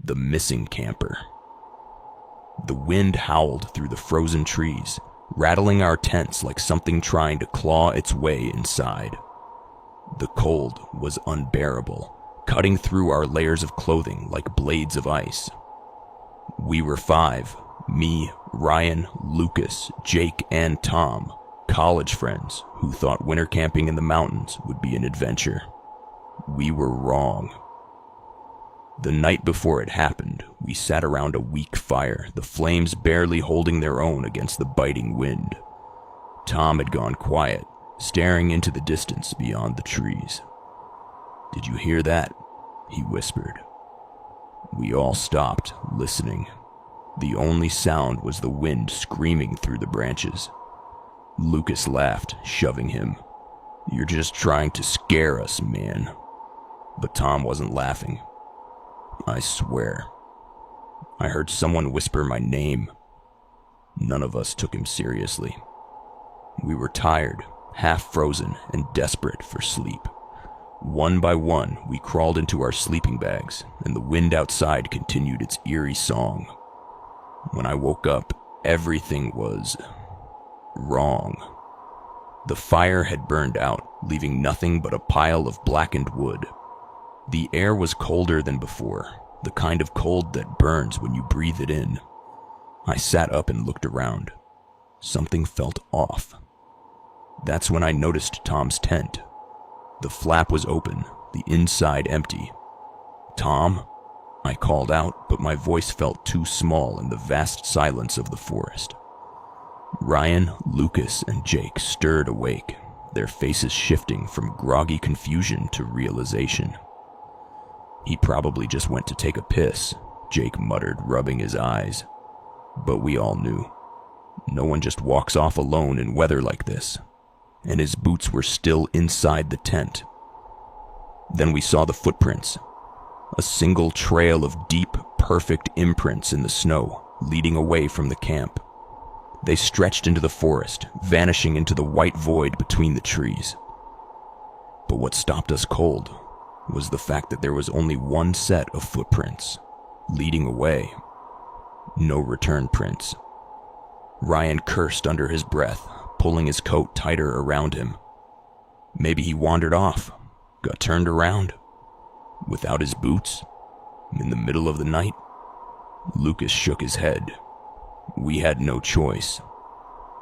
The missing camper. The wind howled through the frozen trees, rattling our tents like something trying to claw its way inside. The cold was unbearable, cutting through our layers of clothing like blades of ice. We were 5, me, Ryan, Lucas, Jake, and Tom, college friends who thought winter camping in the mountains would be an adventure. We were wrong. The night before it happened, we sat around a weak fire, the flames barely holding their own against the biting wind. Tom had gone quiet, staring into the distance beyond the trees. "Did you hear that?" he whispered. We all stopped, listening. The only sound was the wind screaming through the branches. Lucas laughed, shoving him. "You're just trying to scare us, man." But Tom wasn't laughing. I swear. I heard someone whisper my name. None of us took him seriously. We were tired, half frozen, and desperate for sleep. One by one, we crawled into our sleeping bags, and the wind outside continued its eerie song. When I woke up, everything was wrong. The fire had burned out, leaving nothing but a pile of blackened wood. The air was colder than before, the kind of cold that burns when you breathe it in. I sat up and looked around. Something felt off. That's when I noticed Tom's tent. The flap was open, the inside empty. "Tom?" I called out, but my voice felt too small in the vast silence of the forest. Ryan, Lucas, and Jake stirred awake, their faces shifting from groggy confusion to realization. "He probably just went to take a piss," Jake muttered, rubbing his eyes. But we all knew. No one just walks off alone in weather like this. And his boots were still inside the tent. Then we saw the footprints. A single trail of deep, perfect imprints in the snow, leading away from the camp. They stretched into the forest, vanishing into the white void between the trees. But what stopped us cold was the fact that there was only one set of footprints, leading away. No return prints. Ryan cursed under his breath, pulling his coat tighter around him. Maybe he wandered off, got turned around, without his boots, in the middle of the night. Lucas shook his head. We had no choice.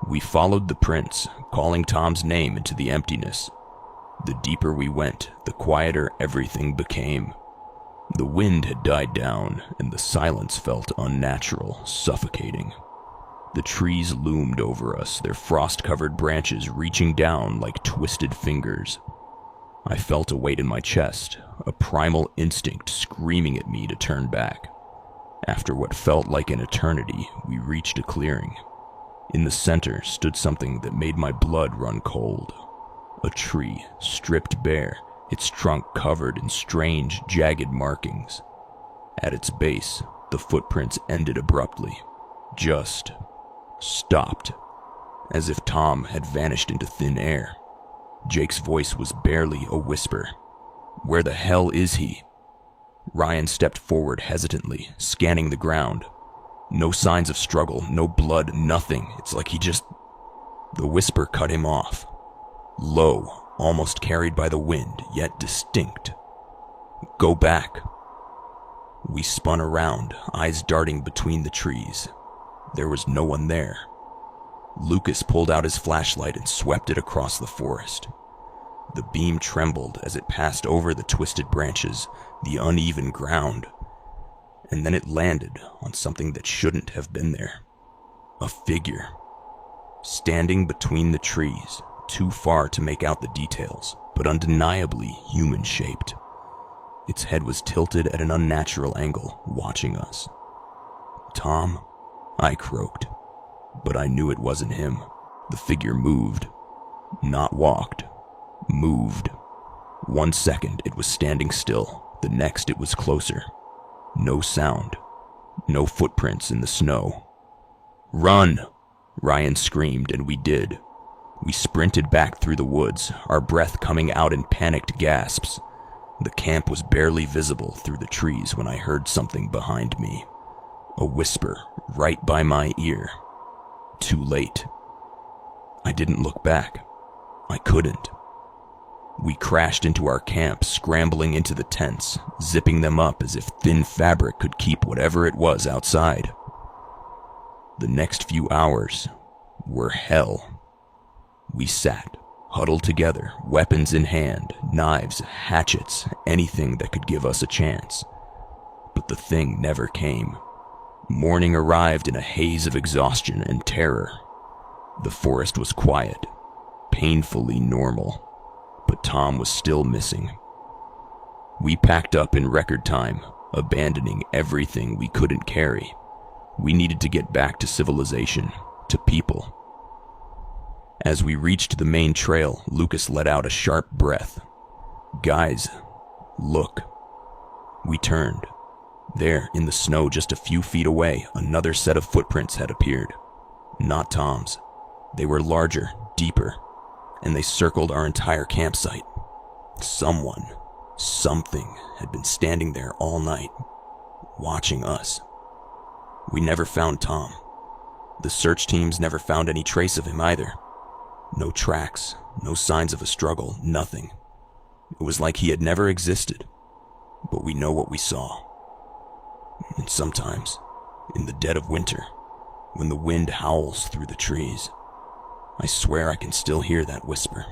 We followed the prints, calling Tom's name into the emptiness. The deeper we went, the quieter everything became. The wind had died down, and the silence felt unnatural, suffocating. The trees loomed over us, their frost-covered branches reaching down like twisted fingers. I felt a weight in my chest, a primal instinct screaming at me to turn back. After what felt like an eternity, we reached a clearing. In the center stood something that made my blood run cold. A tree, stripped bare, its trunk covered in strange, jagged markings. At its base, the footprints ended abruptly. Just stopped. As if Tom had vanished into thin air. Jake's voice was barely a whisper. "Where the hell is he?" Ryan stepped forward hesitantly, scanning the ground. No signs of struggle, no blood, nothing. It's like he just... The whisper cut him off. Low, almost carried by the wind, yet distinct. "Go back." We spun around, eyes darting between the trees. There was no one there. Lucas pulled out his flashlight and swept it across the forest. The beam trembled as it passed over the twisted branches, the uneven ground. And then it landed on something that shouldn't have been there. A figure. Standing between the trees, too far to make out the details, but undeniably human-shaped. Its head was tilted at an unnatural angle, watching us. "Tom?" I croaked, but I knew it wasn't him. The figure moved. Not walked. Moved. 1 second it was standing still, the next it was closer. No sound. No footprints in the snow. "Run!" Ryan screamed, and we did. We sprinted back through the woods, our breath coming out in panicked gasps. The camp was barely visible through the trees when I heard something behind me. A whisper right by my ear. Too late. I didn't look back. I couldn't. We crashed into our camp, scrambling into the tents, zipping them up as if thin fabric could keep whatever it was outside. The next few hours were hell. We sat, huddled together, weapons in hand, knives, hatchets, anything that could give us a chance. But the thing never came. Morning arrived in a haze of exhaustion and terror. The forest was quiet, painfully normal, but Tom was still missing. We packed up in record time, abandoning everything we couldn't carry. We needed to get back to civilization, to people. As we reached the main trail, Lucas let out a sharp breath. "Guys, look." We turned. There, in the snow just a few feet away, another set of footprints had appeared. Not Tom's. They were larger, deeper, and they circled our entire campsite. Someone, something had been standing there all night, watching us. We never found Tom. The search teams never found any trace of him either. No tracks, no signs of a struggle, nothing. It was like he had never existed. But we know what we saw. And sometimes, in the dead of winter, when the wind howls through the trees, I swear I can still hear that whisper.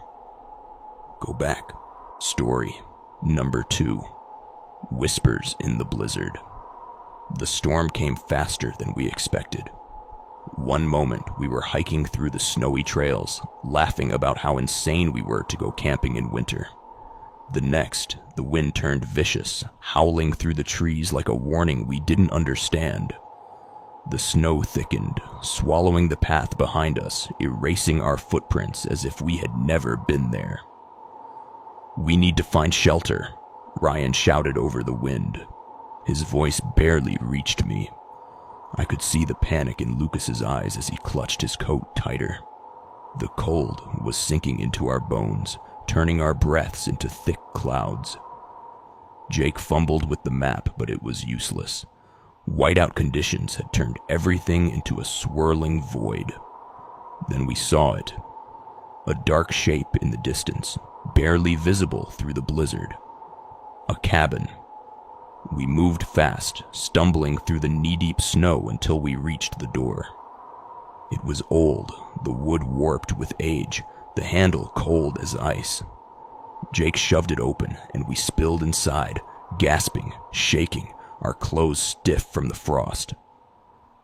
Go back. Story number 2. Whispers in the Blizzard. The storm came faster than we expected. One moment we were hiking through the snowy trails, laughing about how insane we were to go camping in winter. The next, the wind turned vicious, howling through the trees like a warning we didn't understand. The snow thickened, swallowing the path behind us, erasing our footprints as if we had never been there. "We need to find shelter," Ryan shouted over the wind. His voice barely reached me. I could see the panic in Lucas's eyes as he clutched his coat tighter. The cold was sinking into our bones, turning our breaths into thick clouds. Jake fumbled with the map, but it was useless. Whiteout conditions had turned everything into a swirling void. Then we saw it. A dark shape in the distance, barely visible through the blizzard. A cabin. We moved fast, stumbling through the knee-deep snow until we reached the door. It was old, the wood warped with age, the handle cold as ice. Jake shoved it open, and we spilled inside, gasping, shaking, our clothes stiff from the frost.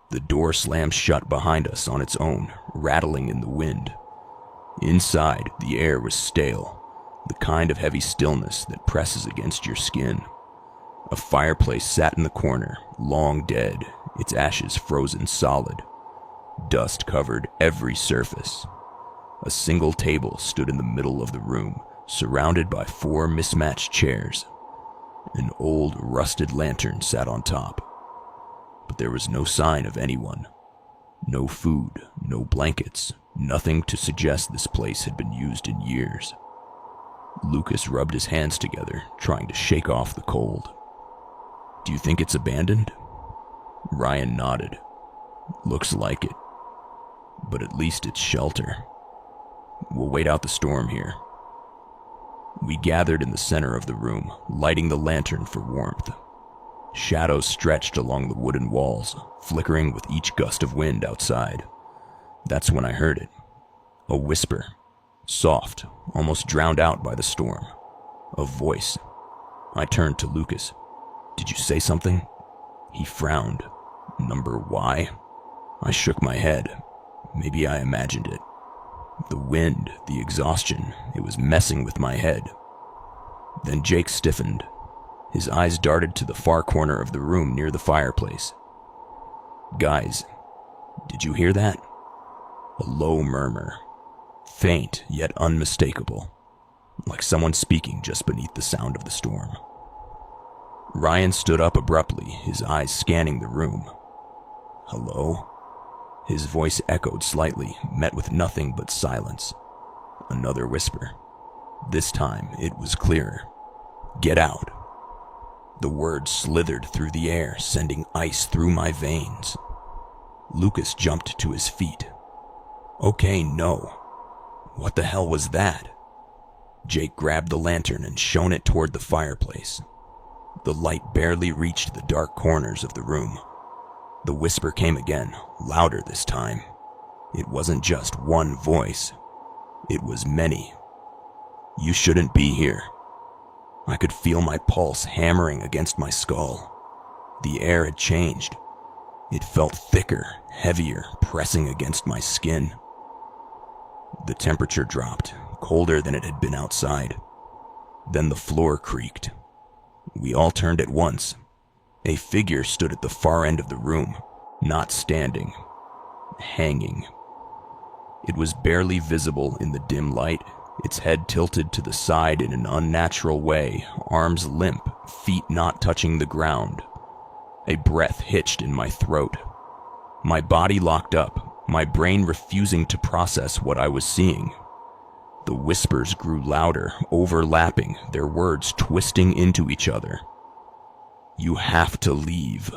The door slammed shut behind us on its own, rattling in the wind. Inside, the air was stale, the kind of heavy stillness that presses against your skin. A fireplace sat in the corner, long dead, its ashes frozen solid. Dust covered every surface. A single table stood in the middle of the room, surrounded by 4 mismatched chairs. An old, rusted lantern sat on top. But there was no sign of anyone. No food, no blankets, nothing to suggest this place had been used in years. Lucas rubbed his hands together, trying to shake off the cold. "Do you think it's abandoned?" Ryan nodded. "Looks like it. But at least it's shelter. We'll wait out the storm here." We gathered in the center of the room, lighting the lantern for warmth. Shadows stretched along the wooden walls, flickering with each gust of wind outside. That's when I heard it. A whisper. Soft, almost drowned out by the storm. A voice. I turned to Lucas. "Did you say something?" He frowned. "Number Y?" I shook my head. Maybe I imagined it. The wind, the exhaustion, it was messing with my head. Then Jake stiffened. His eyes darted to the far corner of the room near the fireplace. "Guys, did you hear that?" A low murmur. Faint, yet unmistakable. Like someone speaking just beneath the sound of the storm. Ryan stood up abruptly, his eyes scanning the room. "Hello?" His voice echoed slightly, met with nothing but silence. Another whisper. This time, it was clearer. Get out." The words slithered through the air, sending ice through my veins. Lucas jumped to his feet. "Okay, no. What the hell was that?" Jake grabbed the lantern and shone it toward the fireplace. The light barely reached the dark corners of the room. The whisper came again, louder this time. It wasn't just one voice. It was many. "You shouldn't be here." I could feel my pulse hammering against my skull. The air had changed. It felt thicker, heavier, pressing against my skin. The temperature dropped, colder than it had been outside. Then the floor creaked. We all turned at once. A figure stood at the far end of the room, not standing, hanging. It was barely visible in the dim light, its head tilted to the side in an unnatural way, arms limp, feet not touching the ground. A breath hitched in my throat. My body locked up, my brain refusing to process what I was seeing. The whispers grew louder, overlapping, their words twisting into each other. "You have to leave."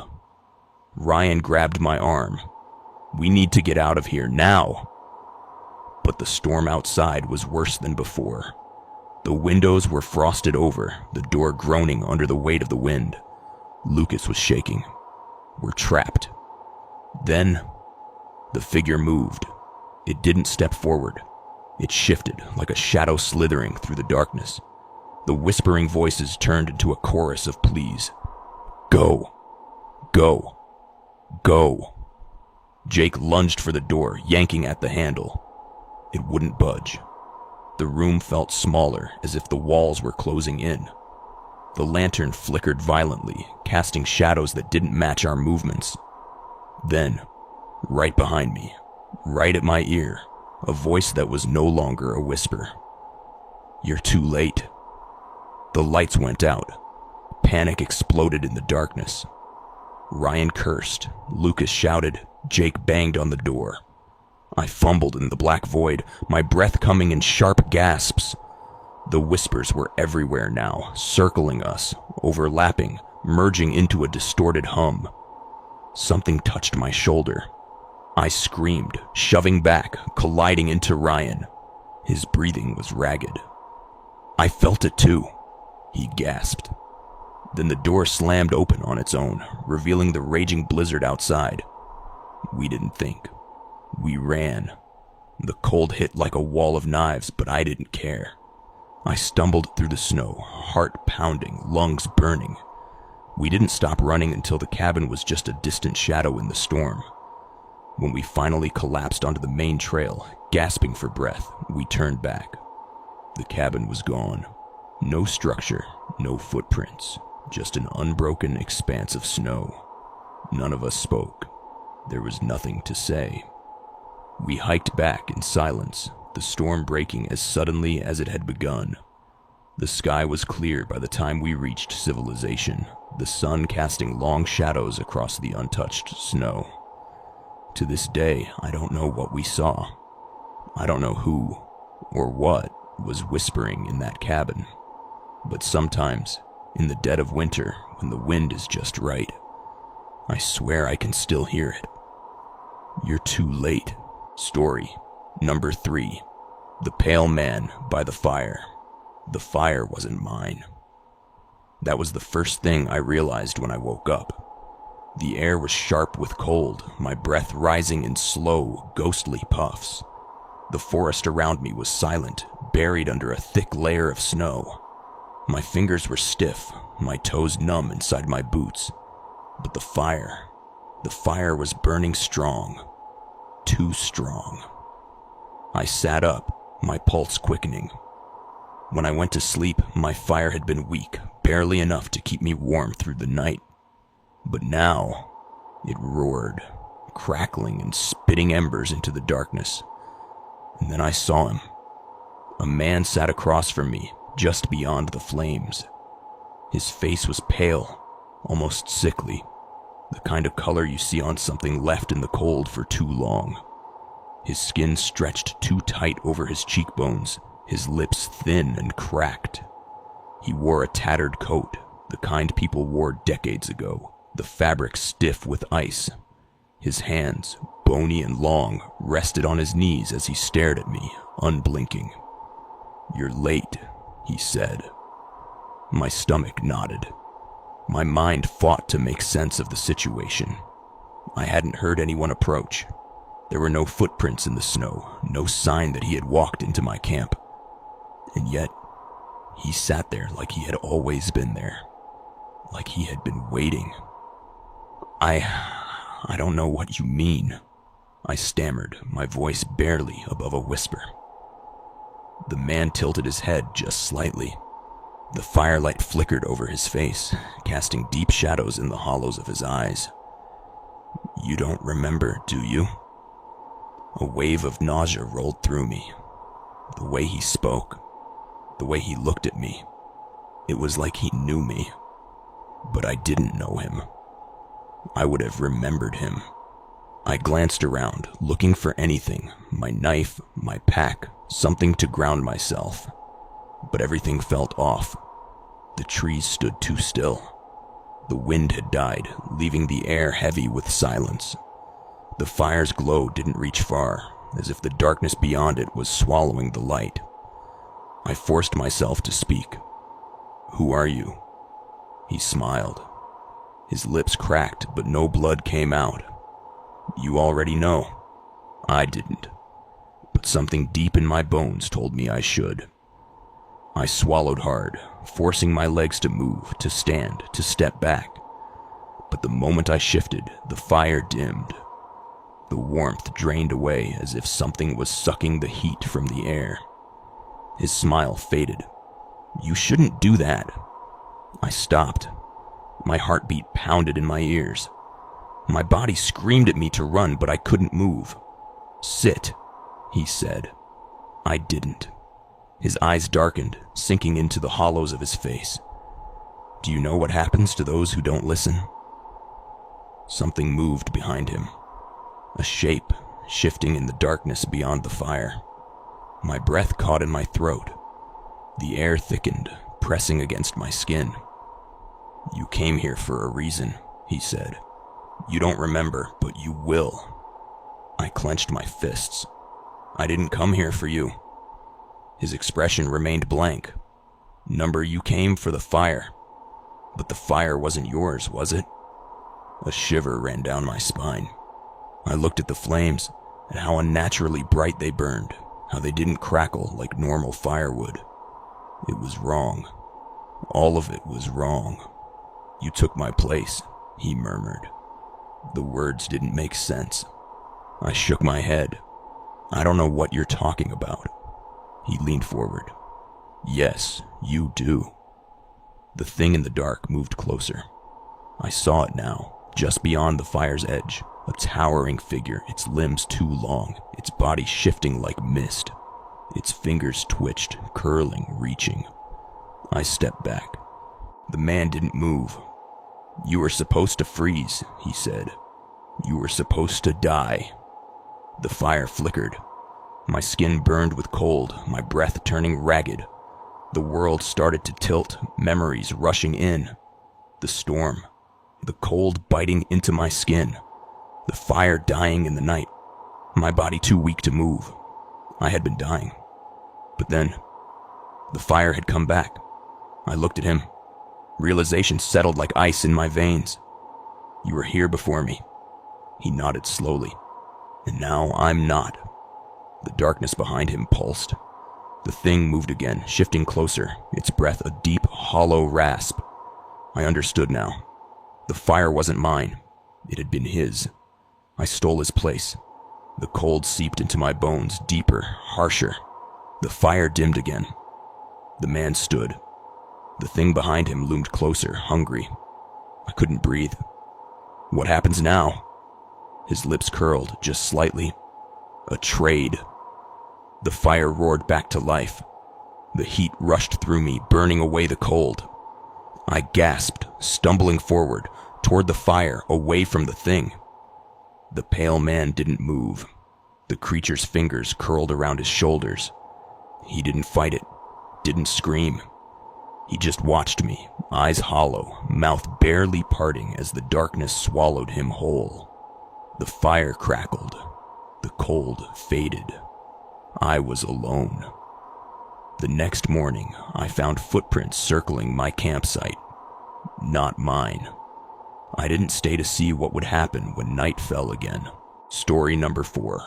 Ryan grabbed my arm. "We need to get out of here now." But the storm outside was worse than before. The windows were frosted over, the door groaning under the weight of the wind. Lucas was shaking. "We're trapped." Then, the figure moved. It didn't step forward. It shifted like a shadow slithering through the darkness. The whispering voices turned into a chorus of pleas. "Go. Go. Go." Jake lunged for the door, yanking at the handle. It wouldn't budge. The room felt smaller, as if the walls were closing in. The lantern flickered violently, casting shadows that didn't match our movements. Then, right behind me, right at my ear, a voice that was no longer a whisper. "You're too late." The lights went out. Panic exploded in the darkness. Ryan cursed, Lucas shouted, Jake banged on the door. I fumbled in the black void, my breath coming in sharp gasps. The whispers were everywhere now, circling us, overlapping, merging into a distorted hum. Something touched my shoulder. I screamed, shoving back, colliding into Ryan. His breathing was ragged. "I felt it too," he gasped. Then the door slammed open on its own, revealing the raging blizzard outside. We didn't think. We ran. The cold hit like a wall of knives, but I didn't care. I stumbled through the snow, heart pounding, lungs burning. We didn't stop running until the cabin was just a distant shadow in the storm. When we finally collapsed onto the main trail, gasping for breath, we turned back. The cabin was gone. No structure, no footprints, just an unbroken expanse of snow. None of us spoke. There was nothing to say. We hiked back in silence, the storm breaking as suddenly as it had begun. The sky was clear by the time we reached civilization, the sun casting long shadows across the untouched snow. To this day, I don't know what we saw. I don't know who or what was whispering in that cabin. But sometimes, in the dead of winter, when the wind is just right, I swear I can still hear it. You're too late. Story number 3. The Pale Man by the Fire. The fire wasn't mine. That was the first thing I realized when I woke up. The air was sharp with cold, my breath rising in slow, ghostly puffs. The forest around me was silent, buried under a thick layer of snow. My fingers were stiff, my toes numb inside my boots. But the fire was burning strong. Too strong. I sat up, my pulse quickening. When I went to sleep, my fire had been weak, barely enough to keep me warm through the night. But now, it roared, crackling and spitting embers into the darkness. And then I saw him. A man sat across from me, just beyond the flames. His face was pale, almost sickly, the kind of color you see on something left in the cold for too long. His skin stretched too tight over his cheekbones, his lips thin and cracked. He wore a tattered coat, the kind people wore decades ago, the fabric stiff with ice. His hands, bony and long, rested on his knees as he stared at me, unblinking. "You're late," he said. My stomach nodded. My mind fought to make sense of the situation. I hadn't heard anyone approach. There were no footprints in the snow, no sign that he had walked into my camp. And yet, he sat there like he had always been there, like he had been waiting. I don't know what you mean," I stammered, my voice barely above a whisper. The man tilted his head just slightly. The firelight flickered over his face, casting deep shadows in the hollows of his eyes. "You don't remember, do you?" A wave of nausea rolled through me. The way he spoke, the way he looked at me, it was like he knew me. But I didn't know him. I would have remembered him. I glanced around, looking for anything, my knife, my pack, something to ground myself. But everything felt off. The trees stood too still. The wind had died, leaving the air heavy with silence. The fire's glow didn't reach far, as if the darkness beyond it was swallowing the light. I forced myself to speak. "Who are you?" He smiled. His lips cracked, but no blood came out. "You already know." I didn't. But something deep in my bones told me I should. I swallowed hard, forcing my legs to move, to stand, to step back. But the moment I shifted, the fire dimmed. The warmth drained away as if something was sucking the heat from the air. His smile faded. "You shouldn't do that." I stopped. My heartbeat pounded in my ears. My body screamed at me to run, but I couldn't move. "Sit," he said. I didn't. His eyes darkened, sinking into the hollows of his face. "Do you know what happens to those who don't listen?" Something moved behind him. A shape, shifting in the darkness beyond the fire. My breath caught in my throat. The air thickened, pressing against my skin. "You came here for a reason," he said. "You don't remember, but you will." I clenched my fists. "I didn't come here for you." His expression remained blank. "Number, you came for the fire. But the fire wasn't yours, was it?" A shiver ran down my spine. I looked at the flames, at how unnaturally bright they burned, how they didn't crackle like normal firewood. It was wrong. All of it was wrong. "You took my place," he murmured. The words didn't make sense. I shook my head. "I don't know what you're talking about." He leaned forward. "Yes, you do." The thing in the dark moved closer. I saw it now, just beyond the fire's edge, a towering figure, its limbs too long, its body shifting like mist. Its fingers twitched, curling, reaching. I stepped back. The man didn't move. "You were supposed to freeze," he said. "You were supposed to die." The fire flickered. My skin burned with cold, my breath turning ragged. The world started to tilt, memories rushing in. The storm, the cold biting into my skin, the fire dying in the night, my body too weak to move. I had been dying. But then, the fire had come back. I looked at him. Realization settled like ice in my veins. "You were here before me." He nodded slowly. "And now I'm not." The darkness behind him pulsed. The thing moved again, shifting closer, its breath a deep, hollow rasp. I understood now. The fire wasn't mine. It had been his. I stole his place. The cold seeped into my bones, deeper, harsher. The fire dimmed again. The man stood. The thing behind him loomed closer, hungry. I couldn't breathe. "What happens now?" His lips curled, just slightly. "A trade." The fire roared back to life. The heat rushed through me, burning away the cold. I gasped, stumbling forward, toward the fire, away from the thing. The pale man didn't move. The creature's fingers curled around his shoulders. He didn't fight it, didn't scream. He just watched me, eyes hollow, mouth barely parting as the darkness swallowed him whole. The fire crackled. The cold faded. I was alone. The next morning, I found footprints circling my campsite. Not mine. I didn't stay to see what would happen when night fell again. Story number 4.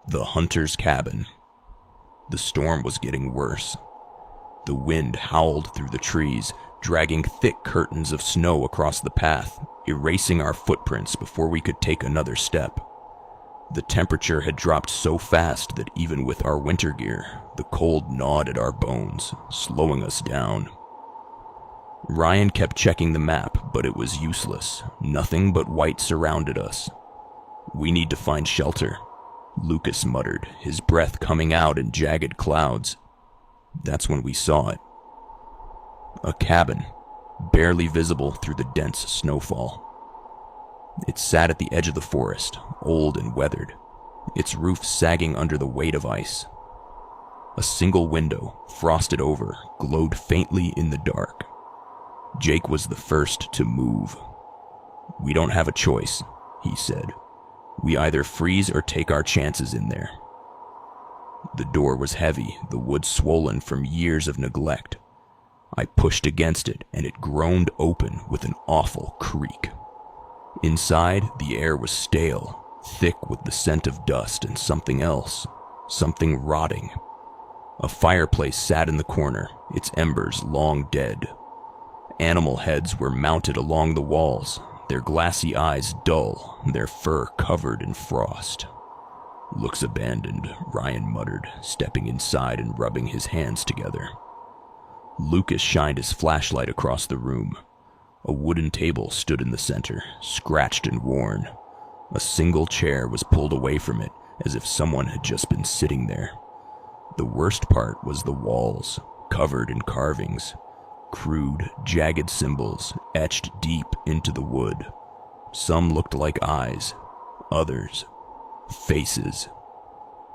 The Hunter's Cabin. The storm was getting worse. The wind howled through the trees, dragging thick curtains of snow across the path, erasing our footprints before we could take another step. The temperature had dropped so fast that even with our winter gear, the cold gnawed at our bones, slowing us down. Ryan kept checking the map, but it was useless. Nothing but white surrounded us. "We need to find shelter," Lucas muttered, his breath coming out in jagged clouds. That's when we saw it. A cabin, barely visible through the dense snowfall. It sat at the edge of the forest, old and weathered, its roof sagging under the weight of ice. A single window, frosted over, glowed faintly in the dark. Jake was the first to move. "We don't have a choice," he said. "We either freeze or take our chances in there." The door was heavy, the wood swollen from years of neglect. I pushed against it, and it groaned open with an awful creak. Inside, the air was stale, thick with the scent of dust and something else, something rotting. A fireplace sat in the corner, its embers long dead. Animal heads were mounted along the walls, their glassy eyes dull, their fur covered in frost. "Looks abandoned," Ryan muttered, stepping inside and rubbing his hands together. Lucas shined his flashlight across the room. A wooden table stood in the center, scratched and worn. A single chair was pulled away from it, as if someone had just been sitting there. The worst part was the walls, covered in carvings. Crude, jagged symbols etched deep into the wood. Some looked like eyes, others, faces.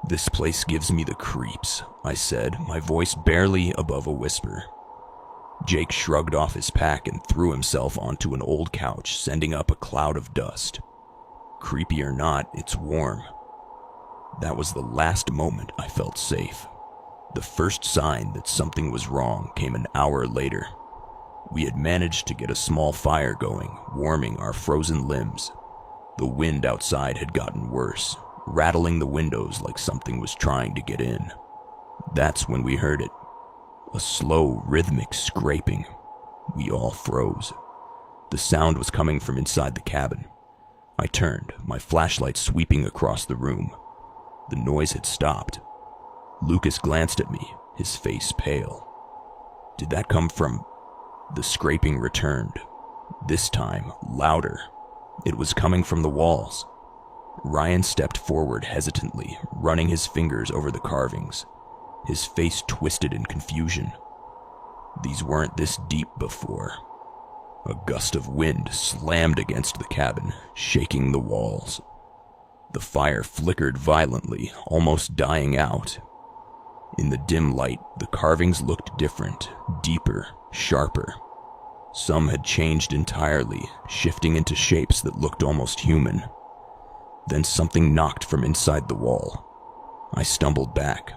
"This place gives me the creeps," I said, my voice barely above a whisper. Jake shrugged off his pack and threw himself onto an old couch, sending up a cloud of dust. "Creepy or not, it's warm." That was the last moment I felt safe. The first sign that something was wrong came an hour later. We had managed to get a small fire going, warming our frozen limbs. The wind outside had gotten worse, rattling the windows like something was trying to get in. That's when we heard it. A slow, rhythmic scraping. We all froze. The sound was coming from inside the cabin. I turned, my flashlight sweeping across the room. The noise had stopped. Lucas glanced at me, his face pale. "Did that come from—" The scraping returned. This time, louder. It was coming from the walls. Ryan stepped forward hesitantly, running his fingers over the carvings. His face twisted in confusion. These weren't this deep before. A gust of wind slammed against the cabin, shaking the walls. The fire flickered violently, almost dying out. In the dim light, the carvings looked different, deeper, sharper. Some had changed entirely, shifting into shapes that looked almost human. Then something knocked from inside the wall. I stumbled back.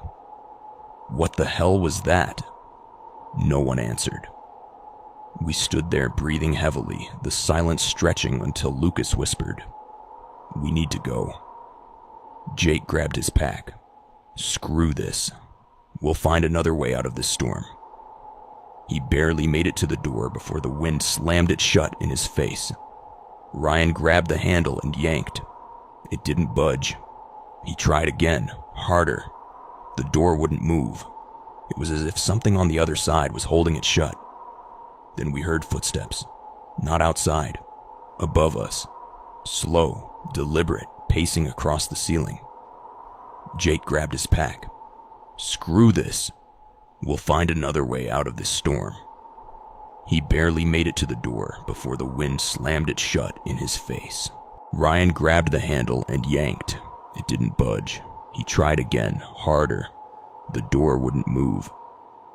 What the hell was that? No one answered. We stood there breathing heavily, the silence stretching until Lucas whispered, "We need to go." Jake grabbed his pack. "Screw this. We'll find another way out of this storm." He barely made it to the door before the wind slammed it shut in his face. Ryan grabbed the handle and yanked. It didn't budge. He tried again, harder. The door wouldn't move. It was as if something on the other side was holding it shut. Then we heard footsteps. Not outside. Above us. Slow, deliberate, pacing across the ceiling. Jake grabbed his pack. "Screw this. We'll find another way out of this storm." He barely made it to the door before the wind slammed it shut in his face. Ryan grabbed the handle and yanked. It didn't budge. He tried again, harder. The door wouldn't move.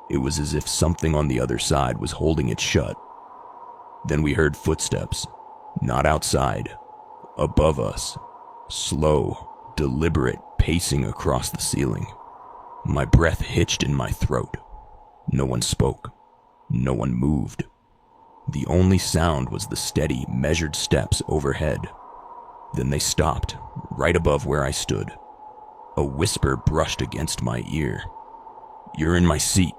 It was as if something on the other side was holding it shut. Then we heard footsteps, not outside, above us, slow, deliberate pacing across the ceiling. My breath hitched in my throat. No one spoke. No one moved. The only sound was the steady, measured steps overhead. Then they stopped, right above where I stood. A whisper brushed against my ear. "You're in my seat."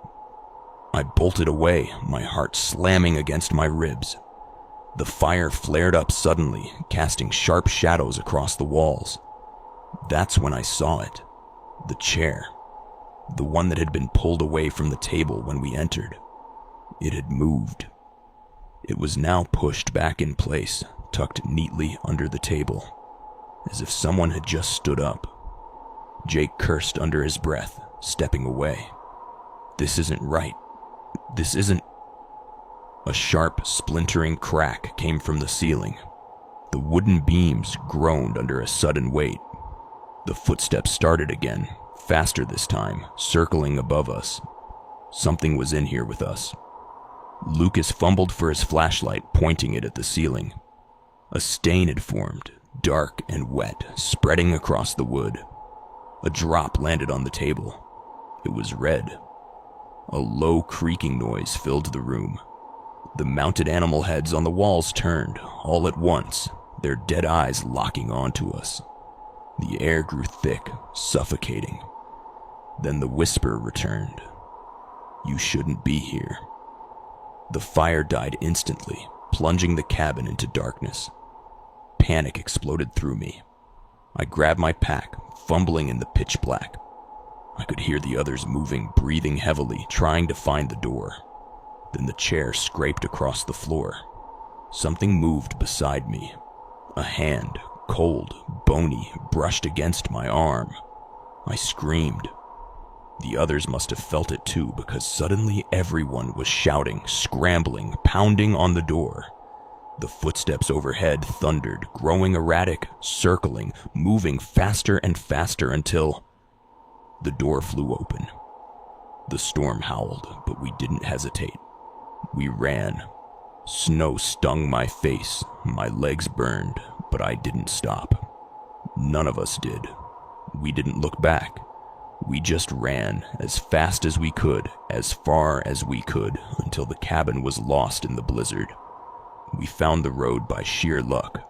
I bolted away, my heart slamming against my ribs. The fire flared up suddenly, casting sharp shadows across the walls. That's when I saw it. The chair. The one that had been pulled away from the table when we entered. It had moved. It was now pushed back in place, tucked neatly under the table, as if someone had just stood up. Jake cursed under his breath, stepping away. "This isn't right. This isn't..." A sharp, splintering crack came from the ceiling. The wooden beams groaned under a sudden weight. The footsteps started again, faster this time, circling above us. Something was in here with us. Lucas fumbled for his flashlight, pointing it at the ceiling. A stain had formed, dark and wet, spreading across the wood. A drop landed on the table. It was red. A low creaking noise filled the room. The mounted animal heads on the walls turned, all at once, their dead eyes locking onto us. The air grew thick, suffocating. Then the whisper returned. "You shouldn't be here." The fire died instantly, plunging the cabin into darkness. Panic exploded through me. I grabbed my pack, fumbling in the pitch black. I could hear the others moving, breathing heavily, trying to find the door. Then the chair scraped across the floor. Something moved beside me. A hand, cold, bony, brushed against my arm. I screamed. The others must have felt it too, because suddenly everyone was shouting, scrambling, pounding on the door. The footsteps overhead thundered, growing erratic, circling, moving faster and faster until the door flew open. The storm howled, but we didn't hesitate. We ran. Snow stung my face, my legs burned, but I didn't stop. None of us did. We didn't look back. We just ran as fast as we could, as far as we could, until the cabin was lost in the blizzard. We found the road by sheer luck.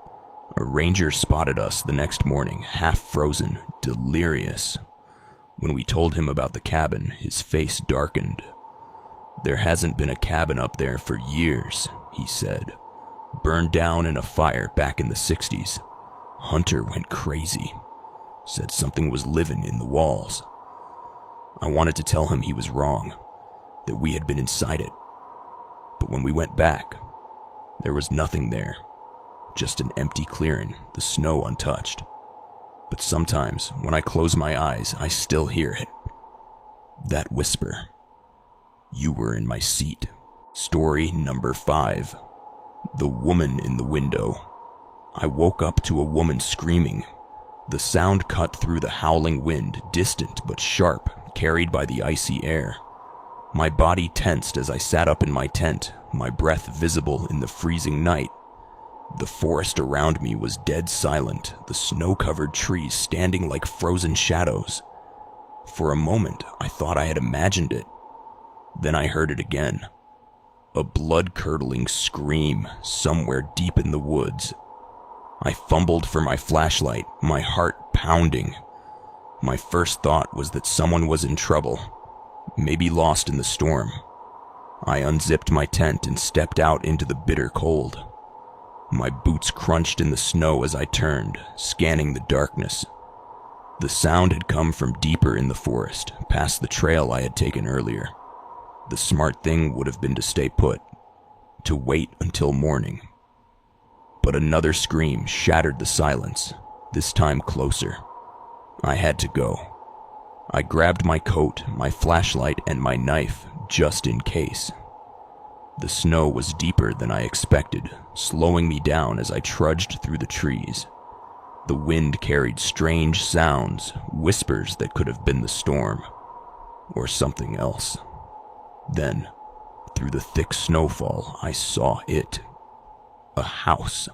A ranger spotted us the next morning, half frozen, delirious. When we told him about the cabin, his face darkened. "There hasn't been a cabin up there for years," he said. "Burned down in a fire back in the 60s. Hunter went crazy. Said something was living in the walls." I wanted to tell him he was wrong, that we had been inside it. But when we went back, there was nothing there. Just an empty clearing, the snow untouched. But sometimes, when I close my eyes, I still hear it. That whisper. You were in my seat. Story number 5. The woman in the window. I woke up to a woman screaming. The sound cut through the howling wind, distant but sharp, carried by the icy air. My body tensed as I sat up in my tent, my breath visible in the freezing night. The forest around me was dead silent, the snow-covered trees standing like frozen shadows. For a moment, I thought I had imagined it. Then I heard it again. A blood-curdling scream somewhere deep in the woods. I fumbled for my flashlight, my heart pounding. My first thought was that someone was in trouble, maybe lost in the storm. I unzipped my tent and stepped out into the bitter cold. My boots crunched in the snow as I turned, scanning the darkness. The sound had come from deeper in the forest, past the trail I had taken earlier. The smart thing would have been to stay put, to wait until morning. But another scream shattered the silence, this time closer. I had to go. I grabbed my coat, my flashlight, and my knife, just in case. The snow was deeper than I expected, slowing me down as I trudged through the trees. The wind carried strange sounds, whispers that could have been the storm, or something else. Then, through the thick snowfall, I saw it. A house.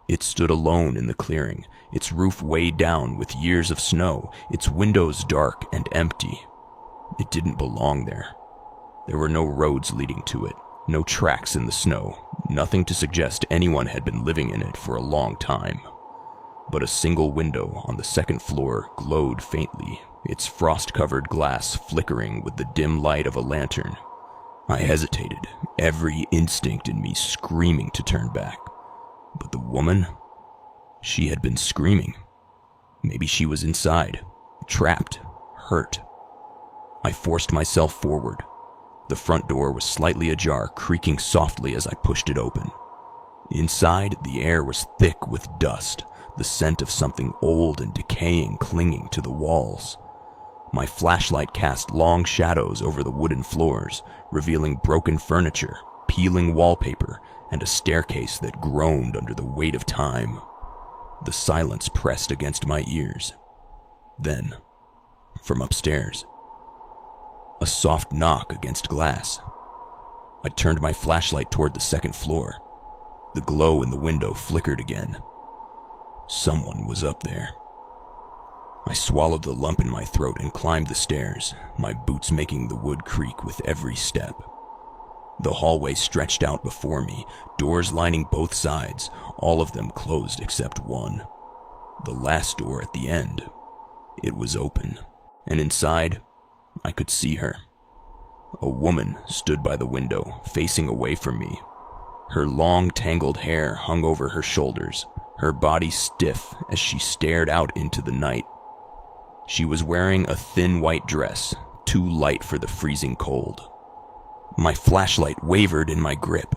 It stood alone in the clearing, its roof weighed down with years of snow, its windows dark and empty. It didn't belong there. There were no roads leading to it, no tracks in the snow, nothing to suggest anyone had been living in it for a long time. But a single window on the second floor glowed faintly, its frost-covered glass flickering with the dim light of a lantern. I hesitated, every instinct in me screaming to turn back. But the woman? She had been screaming. Maybe she was inside, trapped, hurt. I forced myself forward. The front door was slightly ajar, creaking softly as I pushed it open. Inside, the air was thick with dust, the scent of something old and decaying clinging to the walls. My flashlight cast long shadows over the wooden floors, revealing broken furniture, peeling wallpaper, and a staircase that groaned under the weight of time. The silence pressed against my ears. Then, from upstairs, a soft knock against glass. I turned my flashlight toward the second floor. The glow in the window flickered again. Someone was up there. I swallowed the lump in my throat and climbed the stairs, my boots making the wood creak with every step. The hallway stretched out before me, doors lining both sides, all of them closed except one. The last door at the end. It was open, and inside, I could see her. A woman stood by the window, facing away from me. Her long, tangled hair hung over her shoulders, her body stiff as she stared out into the night. She was wearing a thin white dress, too light for the freezing cold. My flashlight wavered in my grip.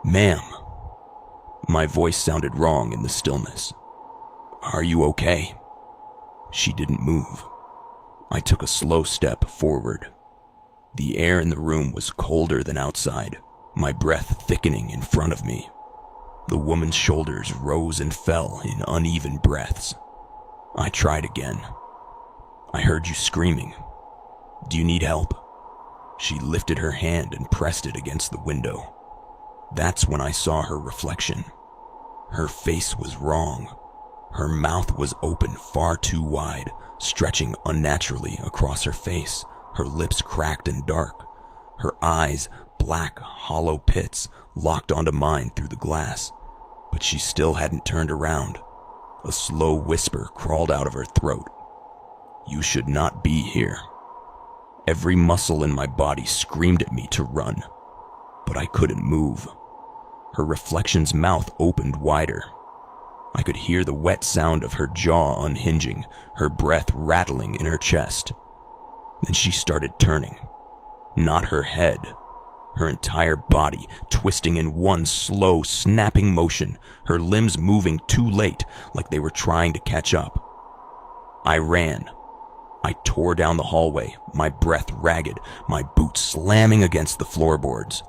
"Ma'am." My voice sounded wrong in the stillness. "Are you okay?" She didn't move. I took a slow step forward. The air in the room was colder than outside, my breath thickening in front of me. The woman's shoulders rose and fell in uneven breaths. I tried again. "I heard you screaming. Do you need help?" She lifted her hand and pressed it against the window. That's when I saw her reflection. Her face was wrong. Her mouth was open far too wide, stretching unnaturally across her face, her lips cracked and dark. Her eyes, black, hollow pits, locked onto mine through the glass. But she still hadn't turned around. A slow whisper crawled out of her throat. "You should not be here." Every muscle in my body screamed at me to run, but I couldn't move. Her reflection's mouth opened wider. I could hear the wet sound of her jaw unhinging, her breath rattling in her chest. Then she started turning. Not her head. Her entire body twisting in one slow, snapping motion, her limbs moving too late, like they were trying to catch up. I ran. I tore down the hallway, my breath ragged, my boots slamming against the floorboards.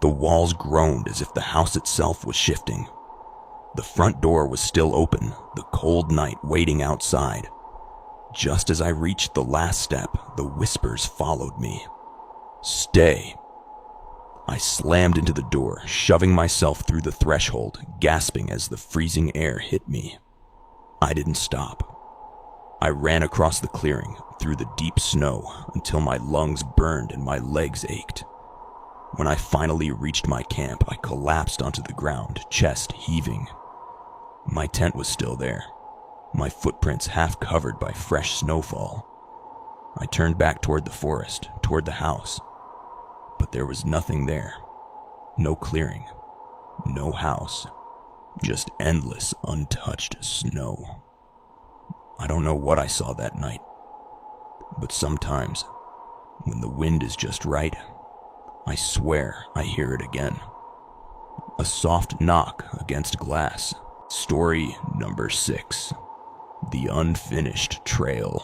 The walls groaned as if the house itself was shifting. The front door was still open, the cold night waiting outside. Just as I reached the last step, the whispers followed me. "Stay." I slammed into the door, shoving myself through the threshold, gasping as the freezing air hit me. I didn't stop. I ran across the clearing, through the deep snow, until my lungs burned and my legs ached. When I finally reached my camp, I collapsed onto the ground, chest heaving. My tent was still there, my footprints half covered by fresh snowfall. I turned back toward the forest, toward the house. But there was nothing there. No clearing, no house, just endless, untouched snow. I don't know what I saw that night, but sometimes, when the wind is just right, I swear I hear it again. A soft knock against glass. Story number 6. The Unfinished Trail.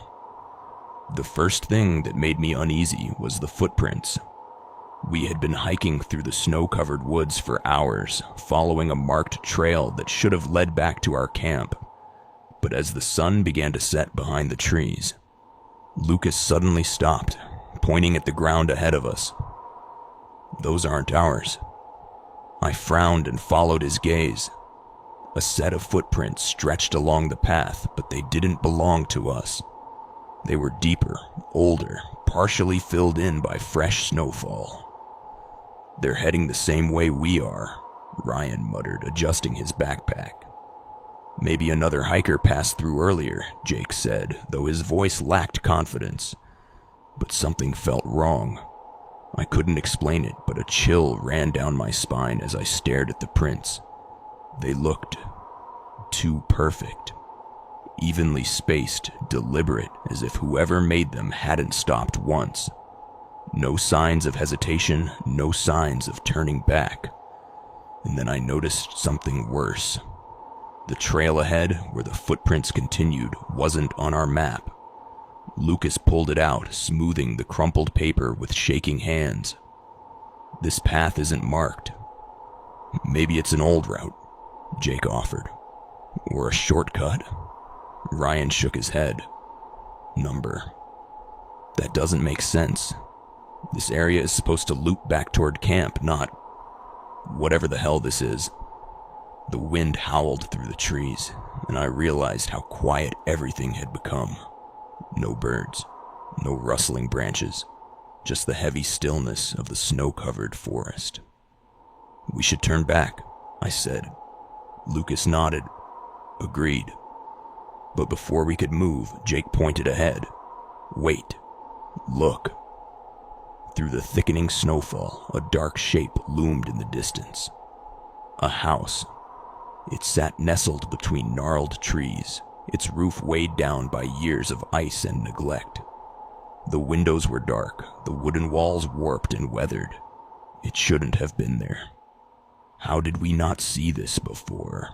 The first thing that made me uneasy was the footprints. We had been hiking through the snow-covered woods for hours, following a marked trail that should have led back to our camp. But as the sun began to set behind the trees, Lucas suddenly stopped, pointing at the ground ahead of us. "Those aren't ours." I frowned and followed his gaze. A set of footprints stretched along the path, but they didn't belong to us. They were deeper, older, partially filled in by fresh snowfall. "They're heading the same way we are," Ryan muttered, adjusting his backpack. "Maybe another hiker passed through earlier," Jake said, though his voice lacked confidence. But something felt wrong. I couldn't explain it, but a chill ran down my spine as I stared at the prints. They looked too perfect. Evenly spaced, deliberate, as if whoever made them hadn't stopped once. No signs of hesitation, no signs of turning back. And then I noticed something worse. The trail ahead, where the footprints continued, wasn't on our map. Lucas pulled it out, smoothing the crumpled paper with shaking hands. "This path isn't marked." "Maybe it's an old route," Jake offered. "Or a shortcut?" Ryan shook his head. "Number. That doesn't make sense. This area is supposed to loop back toward camp, not whatever the hell this is." The wind howled through the trees, and I realized how quiet everything had become. No birds, no rustling branches, just the heavy stillness of the snow-covered forest. "We should turn back," I said. Lucas nodded. "Agreed." But before we could move, Jake pointed ahead. "Wait. Look." Through the thickening snowfall, a dark shape loomed in the distance. A house. It sat nestled between gnarled trees, its roof weighed down by years of ice and neglect. The windows were dark, the wooden walls warped and weathered. It shouldn't have been there. "How did we not see this before?"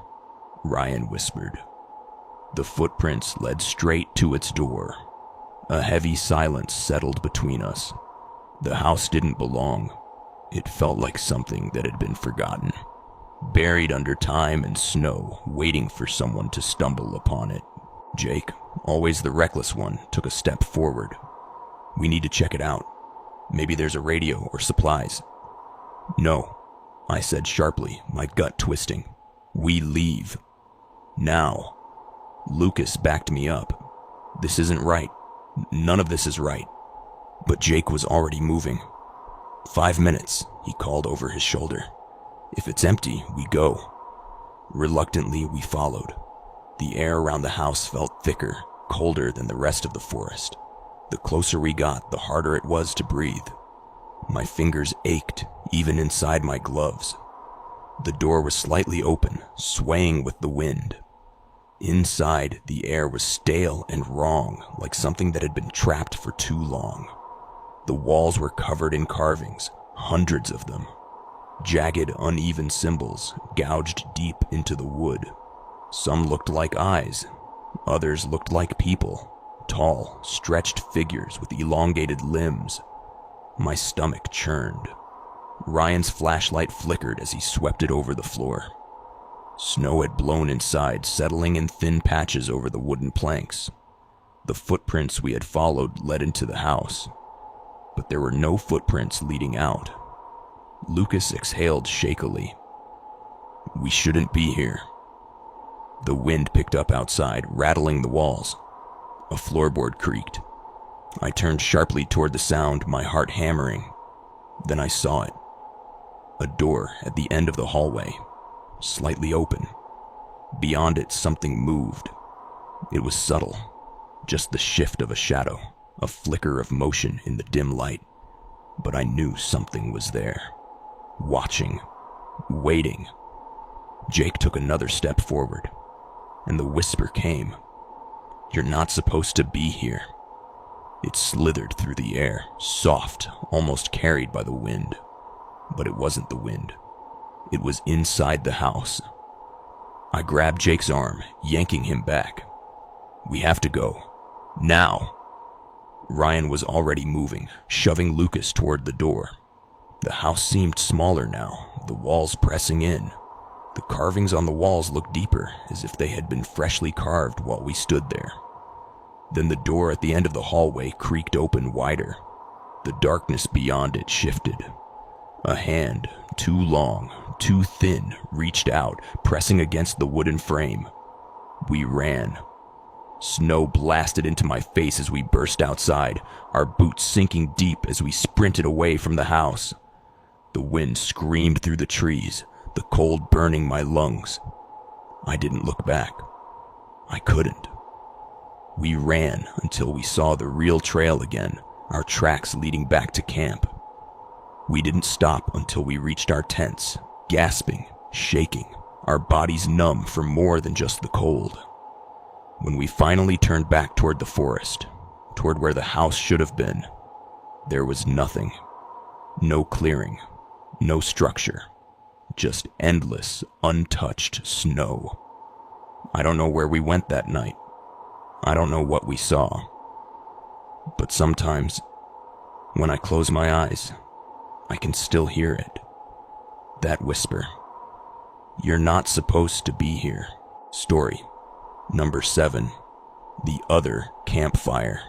Ryan whispered. The footprints led straight to its door. A heavy silence settled between us. The house didn't belong. It felt like something that had been forgotten, buried under time and snow, waiting for someone to stumble upon it. Jake, always the reckless one, took a step forward. "We need to check it out. Maybe there's a radio or supplies." "No," I said sharply, my gut twisting. "We leave. Now." Lucas backed me up. "This isn't right. None of this is right." But Jake was already moving. "5 minutes," he called over his shoulder. "If it's empty, we go." Reluctantly, we followed. The air around the house felt thicker, colder than the rest of the forest. The closer we got, the harder it was to breathe. My fingers ached, even inside my gloves. The door was slightly open, swaying with the wind. Inside, the air was stale and wrong, like something that had been trapped for too long. The walls were covered in carvings, hundreds of them. Jagged, uneven symbols, gouged deep into the wood. Some looked like eyes. Others looked like people. Tall, stretched figures with elongated limbs. My stomach churned. Ryan's flashlight flickered as he swept it over the floor. Snow had blown inside, settling in thin patches over the wooden planks. The footprints we had followed led into the house, but there were no footprints leading out. Lucas exhaled shakily. "We shouldn't be here." The wind picked up outside, rattling the walls. A floorboard creaked. I turned sharply toward the sound, my heart hammering. Then I saw it. A door at the end of the hallway, slightly open. Beyond it, something moved. It was subtle, just the shift of a shadow, a flicker of motion in the dim light. But I knew something was there, watching, waiting. Jake took another step forward, and the whisper came. "You're not supposed to be here." It slithered through the air, soft, almost carried by the wind. But it wasn't the wind. It was inside the house. I grabbed Jake's arm, yanking him back. "We have to go. Now." Ryan was already moving, shoving Lucas toward the door. The house seemed smaller now, the walls pressing in. The carvings on the walls looked deeper, as if they had been freshly carved while we stood there. Then the door at the end of the hallway creaked open wider. The darkness beyond it shifted. A hand, too long, too thin, reached out, pressing against the wooden frame. We ran. Snow blasted into my face as we burst outside, our boots sinking deep as we sprinted away from the house. The wind screamed through the trees, the cold burning my lungs. I didn't look back. I couldn't. We ran until we saw the real trail again, our tracks leading back to camp. We didn't stop until we reached our tents, gasping, shaking, our bodies numb from more than just the cold. When we finally turned back toward the forest, toward where the house should have been, there was nothing. No clearing, no structure, just endless, untouched snow. I don't know where we went that night. I don't know what we saw. But sometimes, when I close my eyes, I can still hear it. That whisper. You're not supposed to be here. Story number 7. The other campfire.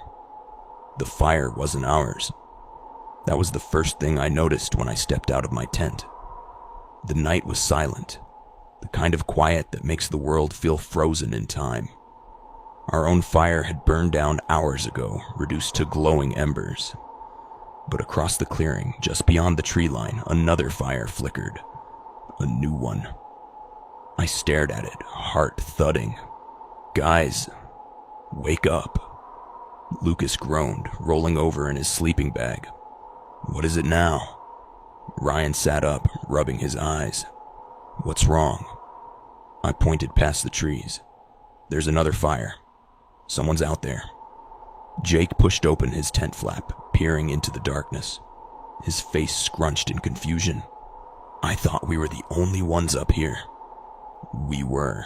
The fire wasn't ours. That was the first thing I noticed when I stepped out of my tent. The night was silent, the kind of quiet that makes the world feel frozen in time. Our own fire had burned down hours ago, reduced to glowing embers. But across the clearing, just beyond the tree line, another fire flickered. A new one. I stared at it, heart thudding. Guys, wake up. Lucas groaned, rolling over in his sleeping bag. What is it now? Ryan sat up, rubbing his eyes. What's wrong? I pointed past the trees. There's another fire. Someone's out there. Jake pushed open his tent flap, peering into the darkness. His face scrunched in confusion. I thought we were the only ones up here. We were.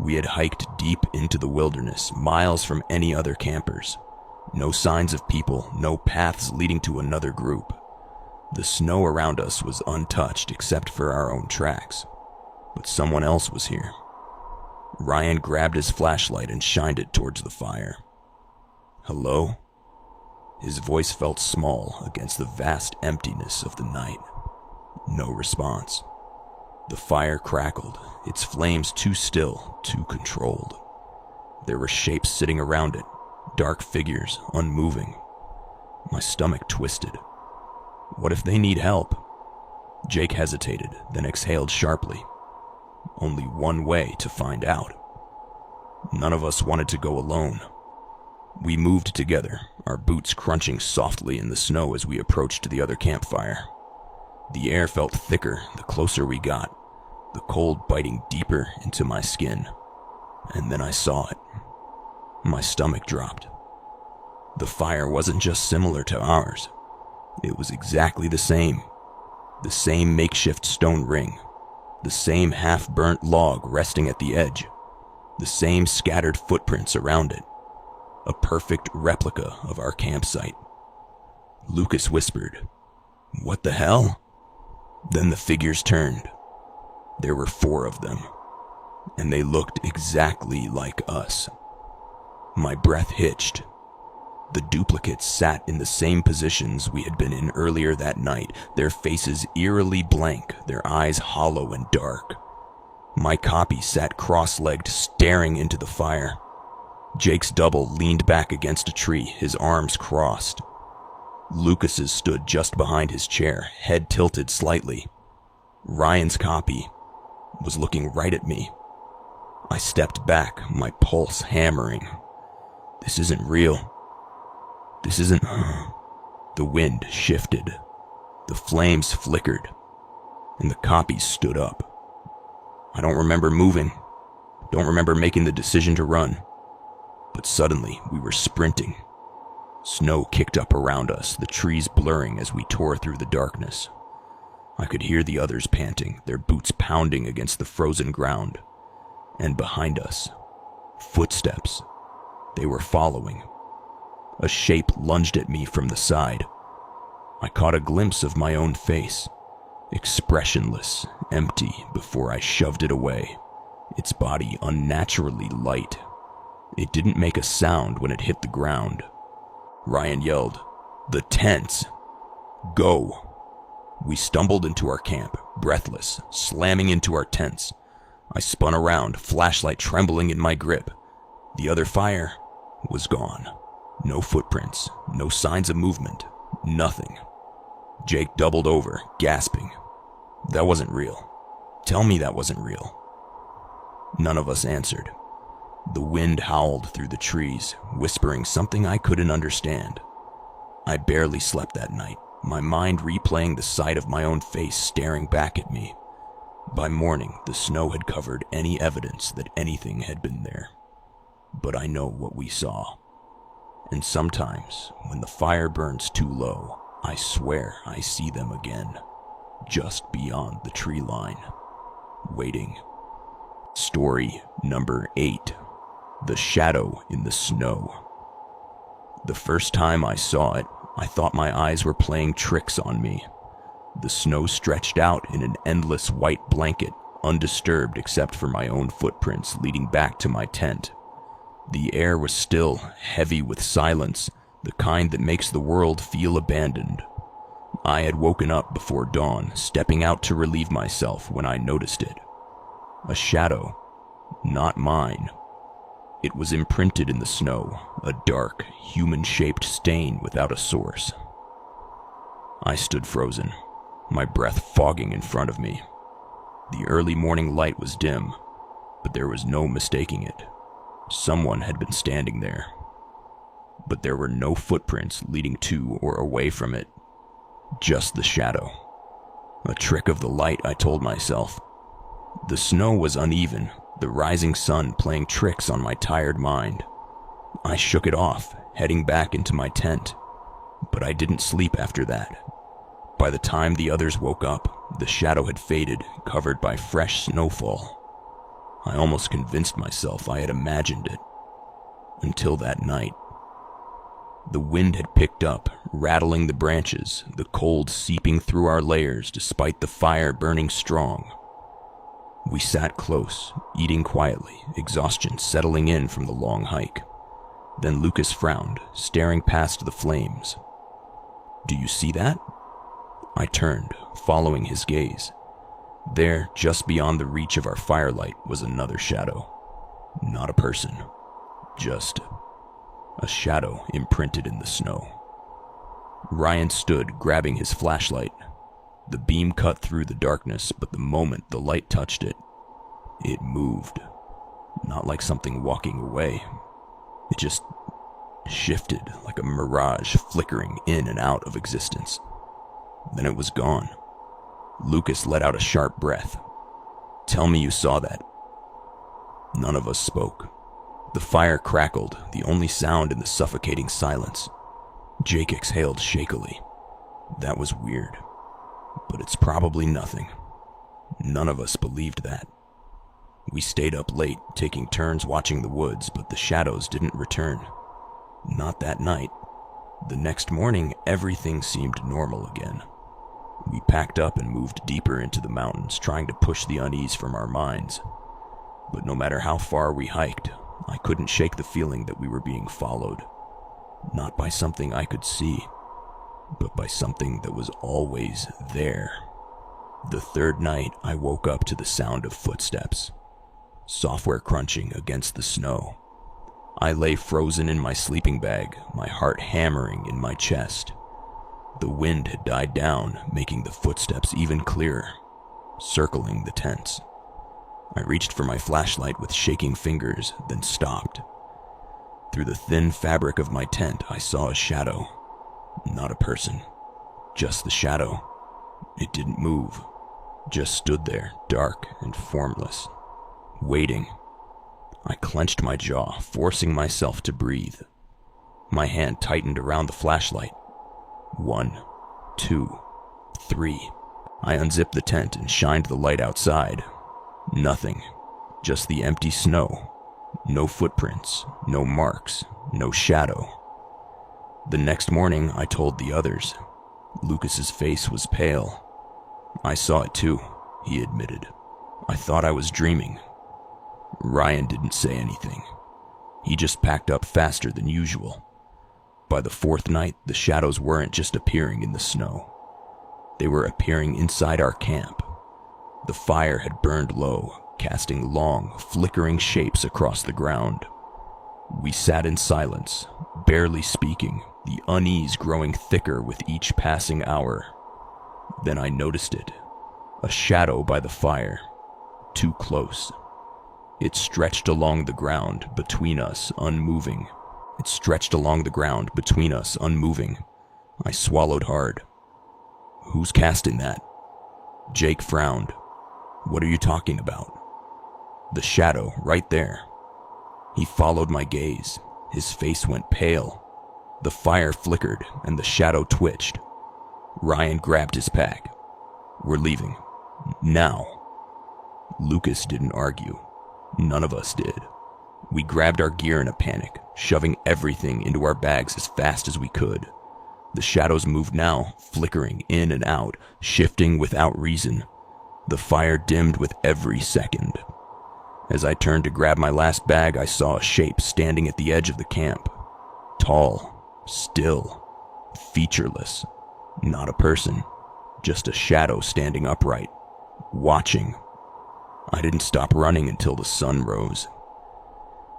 We had hiked deep into the wilderness, miles from any other campers. No signs of people, no paths leading to another group. The snow around us was untouched except for our own tracks. But someone else was here. Ryan grabbed his flashlight and shined it towards the fire. Hello? His voice felt small against the vast emptiness of the night. No response. The fire crackled, its flames too still, too controlled. There were shapes sitting around it, dark figures, unmoving. My stomach twisted. What if they need help? Jake hesitated, then exhaled sharply. Only one way to find out. None of us wanted to go alone. We moved together, our boots crunching softly in the snow as we approached the other campfire. The air felt thicker the closer we got, the cold biting deeper into my skin. And then I saw it. My stomach dropped. The fire wasn't just similar to ours. It was exactly the same. The same makeshift stone ring. The same half-burnt log resting at the edge. The same scattered footprints around it. A perfect replica of our campsite. Lucas whispered, "What the hell?" Then the figures turned. There were 4 of them, and they looked exactly like us. My breath hitched. The duplicates sat in the same positions we had been in earlier that night, their faces eerily blank, their eyes hollow and dark. My copy sat cross-legged, staring into the fire. Jake's double leaned back against a tree, his arms crossed. Lucas's stood just behind his chair, head tilted slightly. Ryan's copy was looking right at me. I stepped back, my pulse hammering. This isn't real. This isn't... The wind shifted. The flames flickered, and the copies stood up. I don't remember moving. Don't remember making the decision to run. But suddenly, we were sprinting. Snow kicked up around us, the trees blurring as we tore through the darkness. I could hear the others panting, their boots pounding against the frozen ground. And behind us, footsteps. They were following. A shape lunged at me from the side. I caught a glimpse of my own face, expressionless, empty, before I shoved it away, its body unnaturally light. It didn't make a sound when it hit the ground. Ryan yelled, "The tents! Go!" We stumbled into our camp, breathless, slamming into our tents. I spun around, flashlight trembling in my grip. The other fire was gone. No footprints, no signs of movement, nothing. Jake doubled over, gasping. "That wasn't real. Tell me that wasn't real." None of us answered. The wind howled through the trees, whispering something I couldn't understand. I barely slept that night, my mind replaying the sight of my own face staring back at me. By morning, the snow had covered any evidence that anything had been there. But I know what we saw. And sometimes, when the fire burns too low, I swear I see them again, just beyond the tree line, waiting. Story number 8. The Shadow in the Snow. The first time I saw it, I thought my eyes were playing tricks on me. The snow stretched out in an endless white blanket, undisturbed except for my own footprints leading back to my tent. The air was still, heavy with silence, the kind that makes the world feel abandoned. I had woken up before dawn, stepping out to relieve myself when I noticed it. A shadow, not mine. It was imprinted in the snow, a dark, human-shaped stain without a source. I stood frozen, my breath fogging in front of me. The early morning light was dim, but there was no mistaking it. Someone had been standing there. But there were no footprints leading to or away from it. Just the shadow. A trick of the light, I told myself. The snow was uneven, the rising sun playing tricks on my tired mind. I shook it off, heading back into my tent. But I didn't sleep after that. By the time the others woke up, the shadow had faded, covered by fresh snowfall. I almost convinced myself I had imagined it. Until that night. The wind had picked up, rattling the branches, the cold seeping through our layers despite the fire burning strong. We sat close, eating quietly, exhaustion settling in from the long hike. Then Lucas frowned, staring past the flames. "Do you see that?" I turned, following his gaze. There, just beyond the reach of our firelight, was another shadow. Not a person, just a shadow imprinted in the snow. Ryan stood, grabbing his flashlight. The beam cut through the darkness, but the moment the light touched it, it moved. Not like something walking away. It just shifted like a mirage, flickering in and out of existence. Then it was gone. Lucas let out a sharp breath. "Tell me you saw that." None of us spoke. The fire crackled, the only sound in the suffocating silence. Jake exhaled shakily. That was weird. But it's probably nothing. None of us believed that. We stayed up late, taking turns watching the woods, but the shadows didn't return. Not that night. The next morning, everything seemed normal again. We packed up and moved deeper into the mountains, trying to push the unease from our minds. But no matter how far we hiked, I couldn't shake the feeling that we were being followed. Not by something I could see, but by something that was always there. The third night, I woke up to the sound of footsteps. Software crunching against the snow. I lay frozen in my sleeping bag, my heart hammering in my chest. The wind had died down, making the footsteps even clearer, circling the tents. I reached for my flashlight with shaking fingers, then stopped. Through the thin fabric of my tent, I saw a shadow. Not a person, just the shadow. It didn't move, just stood there, dark and formless, waiting. I clenched my jaw, forcing myself to breathe. My hand tightened around the flashlight. 1, 2, 3. I unzipped the tent and shined the light outside. Nothing, just the empty snow. No footprints, no marks, no shadow. The next morning, I told the others. Lucas's face was pale. "I saw it too," he admitted. "I thought I was dreaming." Ryan didn't say anything. He just packed up faster than usual. by the fourth night, the shadows weren't just appearing in the snow. They were appearing inside our camp. The fire had burned low, casting long, flickering shapes across the ground. We sat in silence, barely speaking, the unease growing thicker with each passing hour. Then I noticed it, a shadow by the fire, too close. It stretched along the ground between us, unmoving. I swallowed hard. "Who's casting that?" Jake frowned. "What are you talking about?" "The shadow, right there." He followed my gaze. His face went pale. The fire flickered and the shadow twitched. Ryan grabbed his pack. "We're leaving. Now." Lucas didn't argue. None of us did. We grabbed our gear in a panic, shoving everything into our bags as fast as we could. The shadows moved now, flickering in and out, shifting without reason. The fire dimmed with every second. As I turned to grab my last bag, I saw a shape standing at the edge of the camp. Tall, still, featureless. Not a person, just a shadow standing upright, watching. I didn't stop running until the sun rose.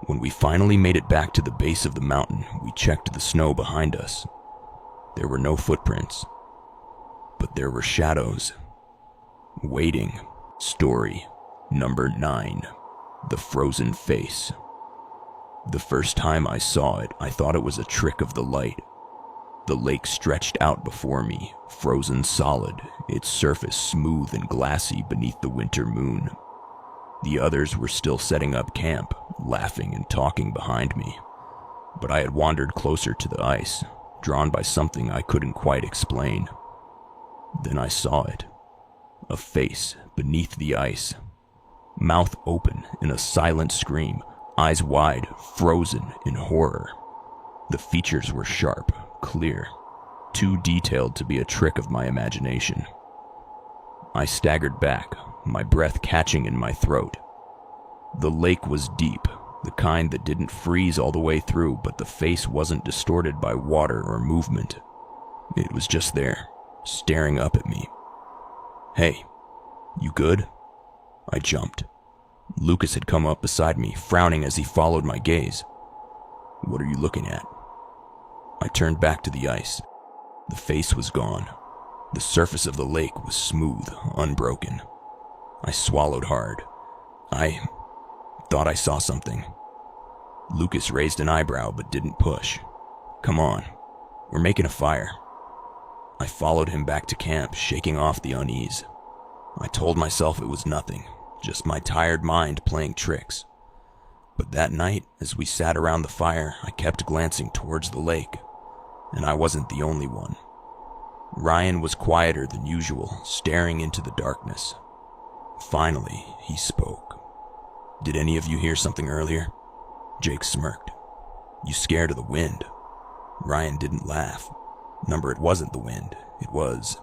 When we finally made it back to the base of the mountain, we checked the snow behind us. There were no footprints, but there were shadows. Waiting. Story number 9. The Frozen Face. The first time I saw it, I thought it was a trick of the light. The lake stretched out before me, frozen solid, its surface smooth and glassy beneath the winter moon. The others were still setting up camp, laughing and talking behind me. But I had wandered closer to the ice, drawn by something I couldn't quite explain. Then I saw it. A face beneath the ice. Mouth open in a silent scream, eyes wide, frozen in horror. The features were sharp, clear, too detailed to be a trick of my imagination. I staggered back, my breath catching in my throat. The lake was deep, the kind that didn't freeze all the way through, but the face wasn't distorted by water or movement. It was just there, staring up at me. "Hey, you good?" I jumped. Lucas had come up beside me, frowning as he followed my gaze. "What are you looking at?" I turned back to the ice. The face was gone. The surface of the lake was smooth, unbroken. I swallowed hard. I thought I saw something. Lucas raised an eyebrow but didn't push. "Come on, we're making a fire." I followed him back to camp, shaking off the unease. I told myself it was nothing, just my tired mind playing tricks. But that night, as we sat around the fire, I kept glancing towards the lake, and I wasn't the only one. Ryan was quieter than usual, staring into the darkness. Finally, he spoke. "Did any of you hear something earlier?" Jake smirked. "You scared of the wind." Ryan didn't laugh. "Number, it wasn't the wind. It was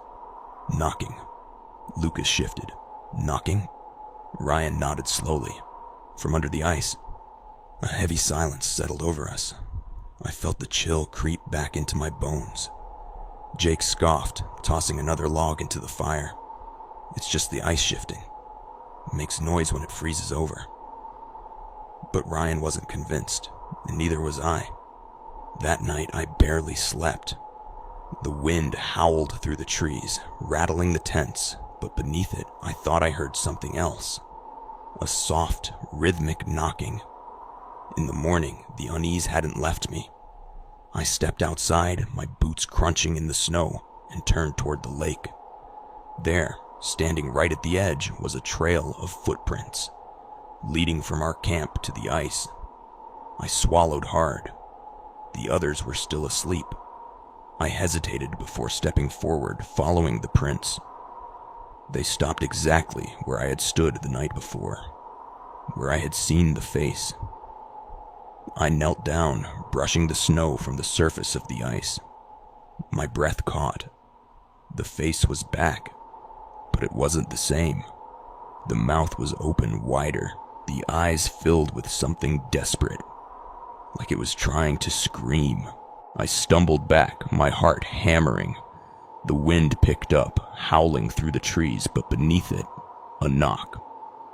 knocking." Lucas shifted. "Knocking?" Ryan nodded slowly. "From under the ice." A heavy silence settled over us. I felt the chill creep back into my bones. Jake scoffed, tossing another log into the fire. "It's just the ice shifting. It makes noise when it freezes over." But Ryan wasn't convinced, and neither was I. That night I barely slept. The wind howled through the trees, rattling the tents, but beneath it I thought I heard something else. A soft, rhythmic knocking. In the morning, the unease hadn't left me. I stepped outside, my boots crunching in the snow, and turned toward the lake. There, standing right at the edge, was a trail of footprints, leading from our camp to the ice. I swallowed hard. The others were still asleep. I hesitated before stepping forward, following the prints. They stopped exactly where I had stood the night before, where I had seen the face. I knelt down, brushing the snow from the surface of the ice. My breath caught. The face was back, but it wasn't the same. The mouth was open wider, the eyes filled with something desperate, like it was trying to scream. I stumbled back, my heart hammering. The wind picked up, howling through the trees, but beneath it, a knock.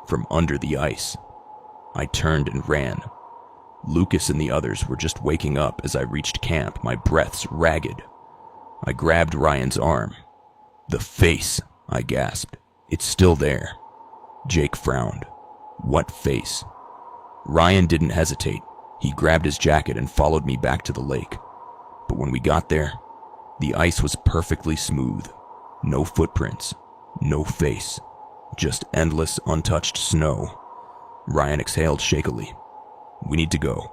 From under the ice. I turned and ran. Lucas and the others were just waking up as I reached camp, my breaths ragged. I grabbed Ryan's arm. "The face," I gasped. "It's still there." Jake frowned. "What face?" Ryan didn't hesitate. He grabbed his jacket and followed me back to the lake. But when we got there, the ice was perfectly smooth. No footprints, no face, just endless, untouched snow. Ryan exhaled shakily. "We need to go."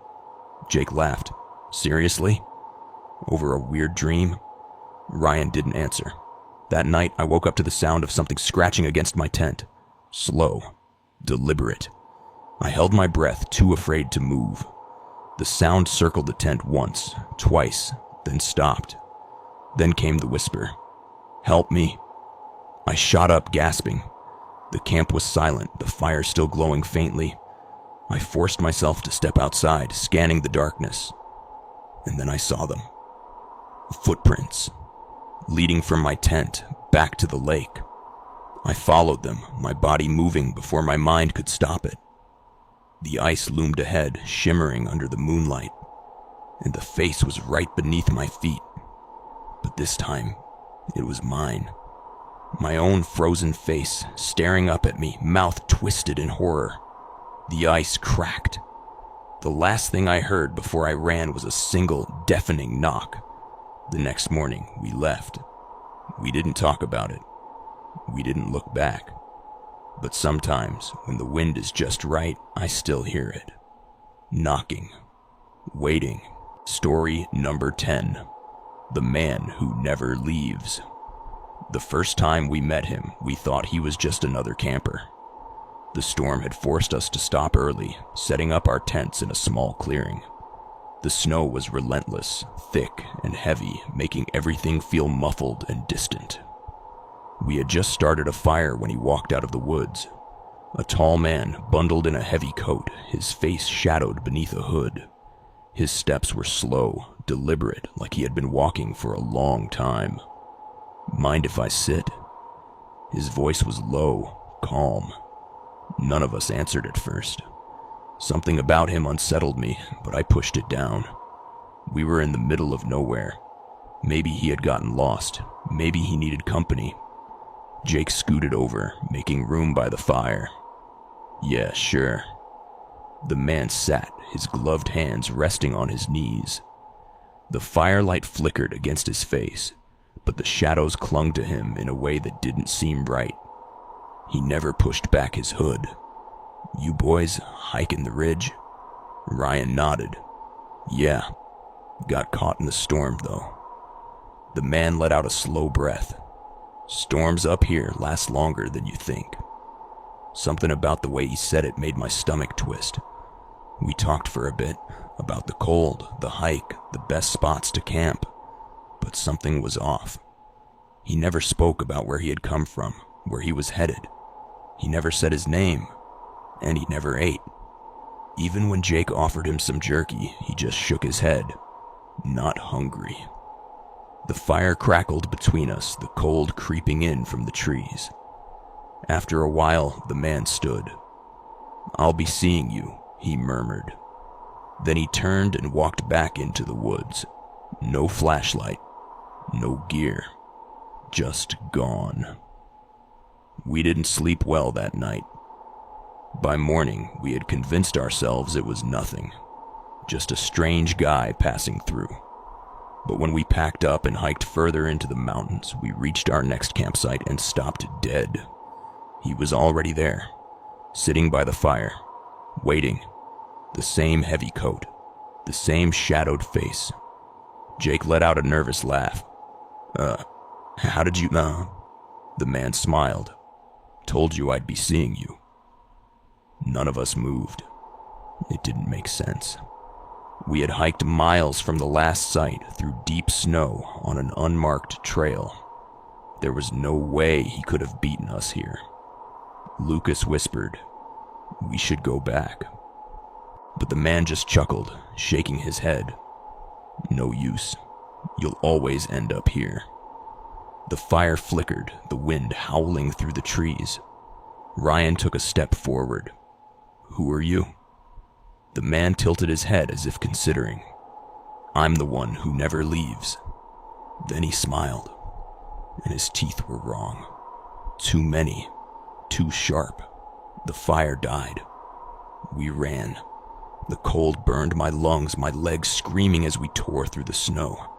Jake laughed. "Seriously? Over a weird dream?" Ryan didn't answer. That night, I woke up to the sound of something scratching against my tent. Slow, deliberate. I held my breath, too afraid to move. The sound circled the tent once, twice, then stopped. Then came the whisper, "Help me." I shot up, gasping. The camp was silent, the fire still glowing faintly. I forced myself to step outside, scanning the darkness. And then I saw them. Footprints, leading from my tent back to the lake. I followed them, my body moving before my mind could stop it. The ice loomed ahead, shimmering under the moonlight, and the face was right beneath my feet. But this time, it was mine. My own frozen face, staring up at me, mouth twisted in horror. The ice cracked. The last thing I heard before I ran was a single, deafening knock. The next morning, we left. We didn't talk about it. We didn't look back. But sometimes, when the wind is just right, I still hear it. Knocking. Waiting. Story number 10. The man who never leaves. The first time we met him, we thought he was just another camper. The storm had forced us to stop early, setting up our tents in a small clearing. The snow was relentless, thick and heavy, making everything feel muffled and distant. We had just started a fire when he walked out of the woods. A tall man, bundled in a heavy coat, his face shadowed beneath a hood. His steps were slow, deliberate, like he had been walking for a long time. "Mind if I sit?" His voice was low, calm. None of us answered at first. Something about him unsettled me, but I pushed it down. We were in the middle of nowhere. Maybe he had gotten lost. Maybe he needed company. Jake scooted over, making room by the fire. "Yeah, sure." The man sat, his gloved hands resting on his knees. The firelight flickered against his face, but the shadows clung to him in a way that didn't seem right. He never pushed back his hood. "You boys hiking the ridge?" Ryan nodded. "Yeah. Got caught in the storm, though." The man let out a slow breath. "Storms up here last longer than you think." Something about the way he said it made my stomach twist. We talked for a bit, about the cold, the hike, the best spots to camp. But something was off. He never spoke about where he had come from, where he was headed. He never said his name, and he never ate. Even when Jake offered him some jerky, he just shook his head. Not hungry. The fire crackled between us, the cold creeping in from the trees. After a while, the man stood. "I'll be seeing you," he murmured. Then he turned and walked back into the woods. No flashlight, no gear, just gone. We didn't sleep well that night. By morning, we had convinced ourselves it was nothing, just a strange guy passing through. But when we packed up and hiked further into the mountains, we reached our next campsite and stopped dead. He was already there, sitting by the fire, waiting. The same heavy coat, the same shadowed face. Jake let out a nervous laugh. How did you know?" The man smiled. "Told you I'd be seeing you." None of us moved. It didn't make sense. We had hiked miles from the last site through deep snow on an unmarked trail. There was no way he could have beaten us here. Lucas whispered, "We should go back." But the man just chuckled, shaking his head. No use. You'll always end up here. The fire flickered, the wind howling through the trees. Ryan took a step forward. Who are you? The man tilted his head as if considering. I'm the one who never leaves. Then he smiled, and his teeth were wrong. Too many, too sharp. The fire died. We ran. The cold burned my lungs, my legs screaming as we tore through the snow.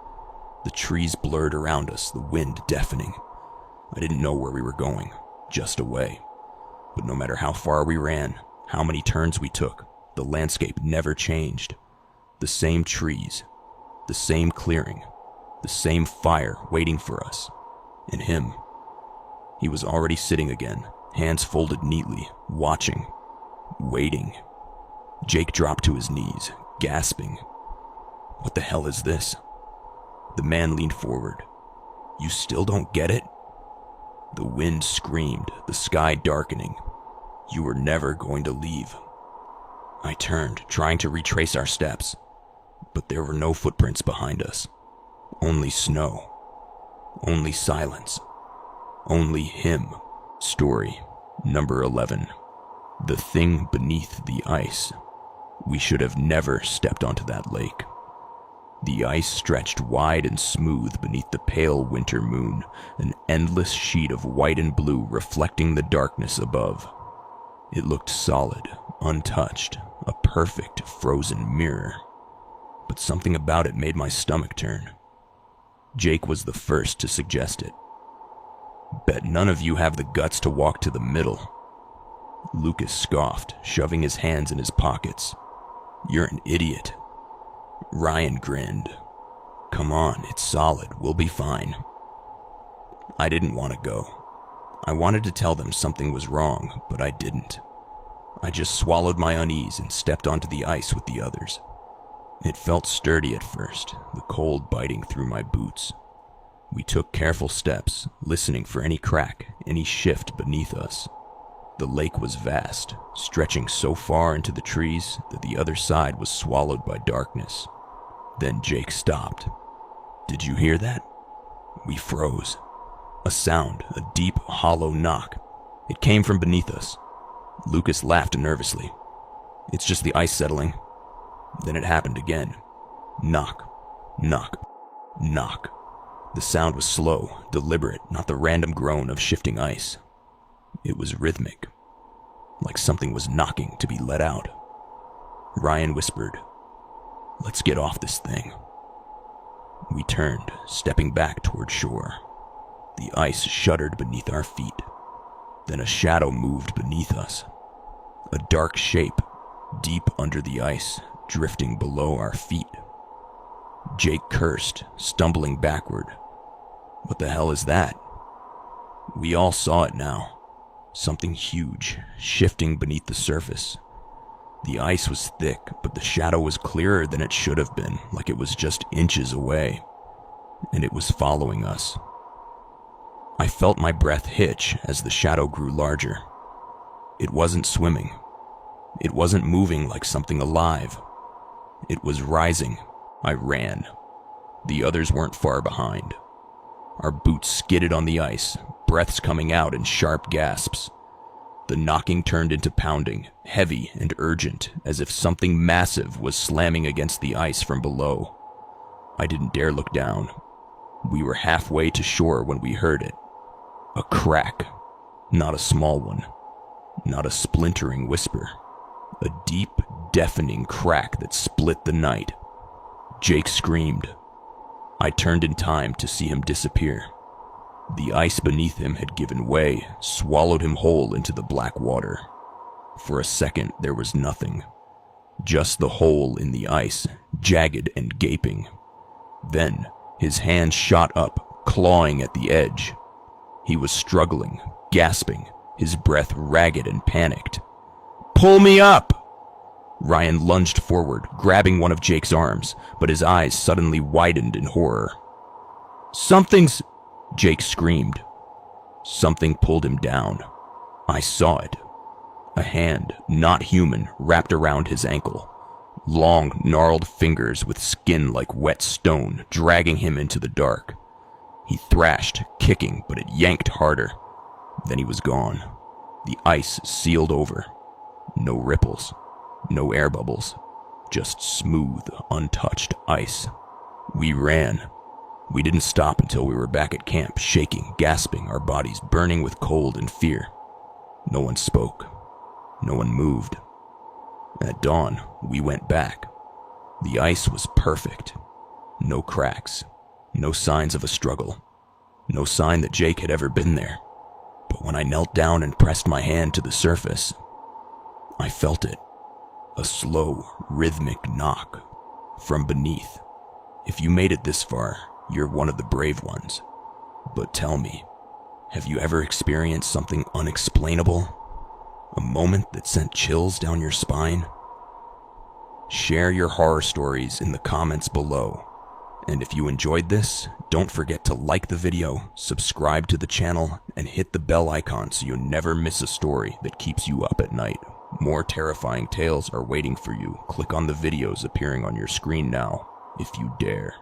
The trees blurred around us, the wind deafening. I didn't know where we were going, just away. But no matter how far we ran, how many turns we took, the landscape never changed. The same trees, the same clearing, the same fire waiting for us. And him. He was already sitting again, hands folded neatly, watching, waiting. Jake dropped to his knees, gasping. What the hell is this? The man leaned forward. You still don't get it? The wind screamed, the sky darkening. You were never going to leave. I turned, trying to retrace our steps, but there were no footprints behind us. Only snow. Only silence. Only him. Story number 11. The thing beneath the ice. We should have never stepped onto that lake. The ice stretched wide and smooth beneath the pale winter moon, an endless sheet of white and blue reflecting the darkness above. It looked solid, untouched, a perfect frozen mirror. But something about it made my stomach turn. Jake was the first to suggest it. Bet none of you have the guts to walk to the middle. Lucas scoffed, shoving his hands in his pockets. You're an idiot. Ryan grinned. Come on, it's solid, we'll be fine. I didn't want to go. I wanted to tell them something was wrong, but I didn't. I just swallowed my unease and stepped onto the ice with the others. It felt sturdy at first, the cold biting through my boots. We took careful steps, listening for any crack, any shift beneath us. The lake was vast, stretching so far into the trees that the other side was swallowed by darkness. Then Jake stopped. Did you hear that? We froze. A sound, a deep, hollow knock. It came from beneath us. Lucas laughed nervously. It's just the ice settling. Then it happened again. Knock, knock, knock. The sound was slow, deliberate, not the random groan of shifting ice. It was rhythmic, like something was knocking to be let out. Ryan whispered, "Let's get off this thing." We turned, stepping back toward shore. The ice shuddered beneath our feet. Then a shadow moved beneath us. A dark shape, deep under the ice, drifting below our feet. Jake cursed, stumbling backward. What the hell is that? We all saw it now. Something huge, shifting beneath the surface. The ice was thick, but the shadow was clearer than it should have been, like it was just inches away. And it was following us. I felt my breath hitch as the shadow grew larger. It wasn't swimming. It wasn't moving like something alive. It was rising. I ran. The others weren't far behind. Our boots skidded on the ice, breaths coming out in sharp gasps. The knocking turned into pounding, heavy and urgent, as if something massive was slamming against the ice from below. I didn't dare look down. We were halfway to shore when we heard it. A crack. Not a small one. Not a splintering whisper. A deep, deafening crack that split the night. Jake screamed. I turned in time to see him disappear. The ice beneath him had given way, swallowed him whole into the black water. For a second, there was nothing. Just the hole in the ice, jagged and gaping. Then, his hand shot up, clawing at the edge. He was struggling, gasping, his breath ragged and panicked. "Pull me up!" Ryan lunged forward, grabbing one of Jake's arms, but his eyes suddenly widened in horror. "Something's..." Jake screamed. Something pulled him down. I saw it. A hand, not human, wrapped around his ankle. long, gnarled fingers with skin like wet stone dragging him into the dark. He thrashed, kicking, but it yanked harder. Then he was gone. The ice sealed over. No ripples, no air bubbles, just smooth, untouched ice. We ran. We didn't stop until we were back at camp, shaking, gasping, our bodies burning with cold and fear. No one spoke. No one moved. At dawn, we went back. The ice was perfect. No cracks. No signs of a struggle. No sign that Jake had ever been there. But when I knelt down and pressed my hand to the surface, I felt it. A slow, rhythmic knock from beneath. If you made it this far, you're one of the brave ones. But tell me, have you ever experienced something unexplainable? A moment that sent chills down your spine? Share your horror stories in the comments below. And if you enjoyed this, don't forget to like the video, subscribe to the channel, and hit the bell icon so you never miss a story that keeps you up at night. More terrifying tales are waiting for you. Click on the videos appearing on your screen now, if you dare.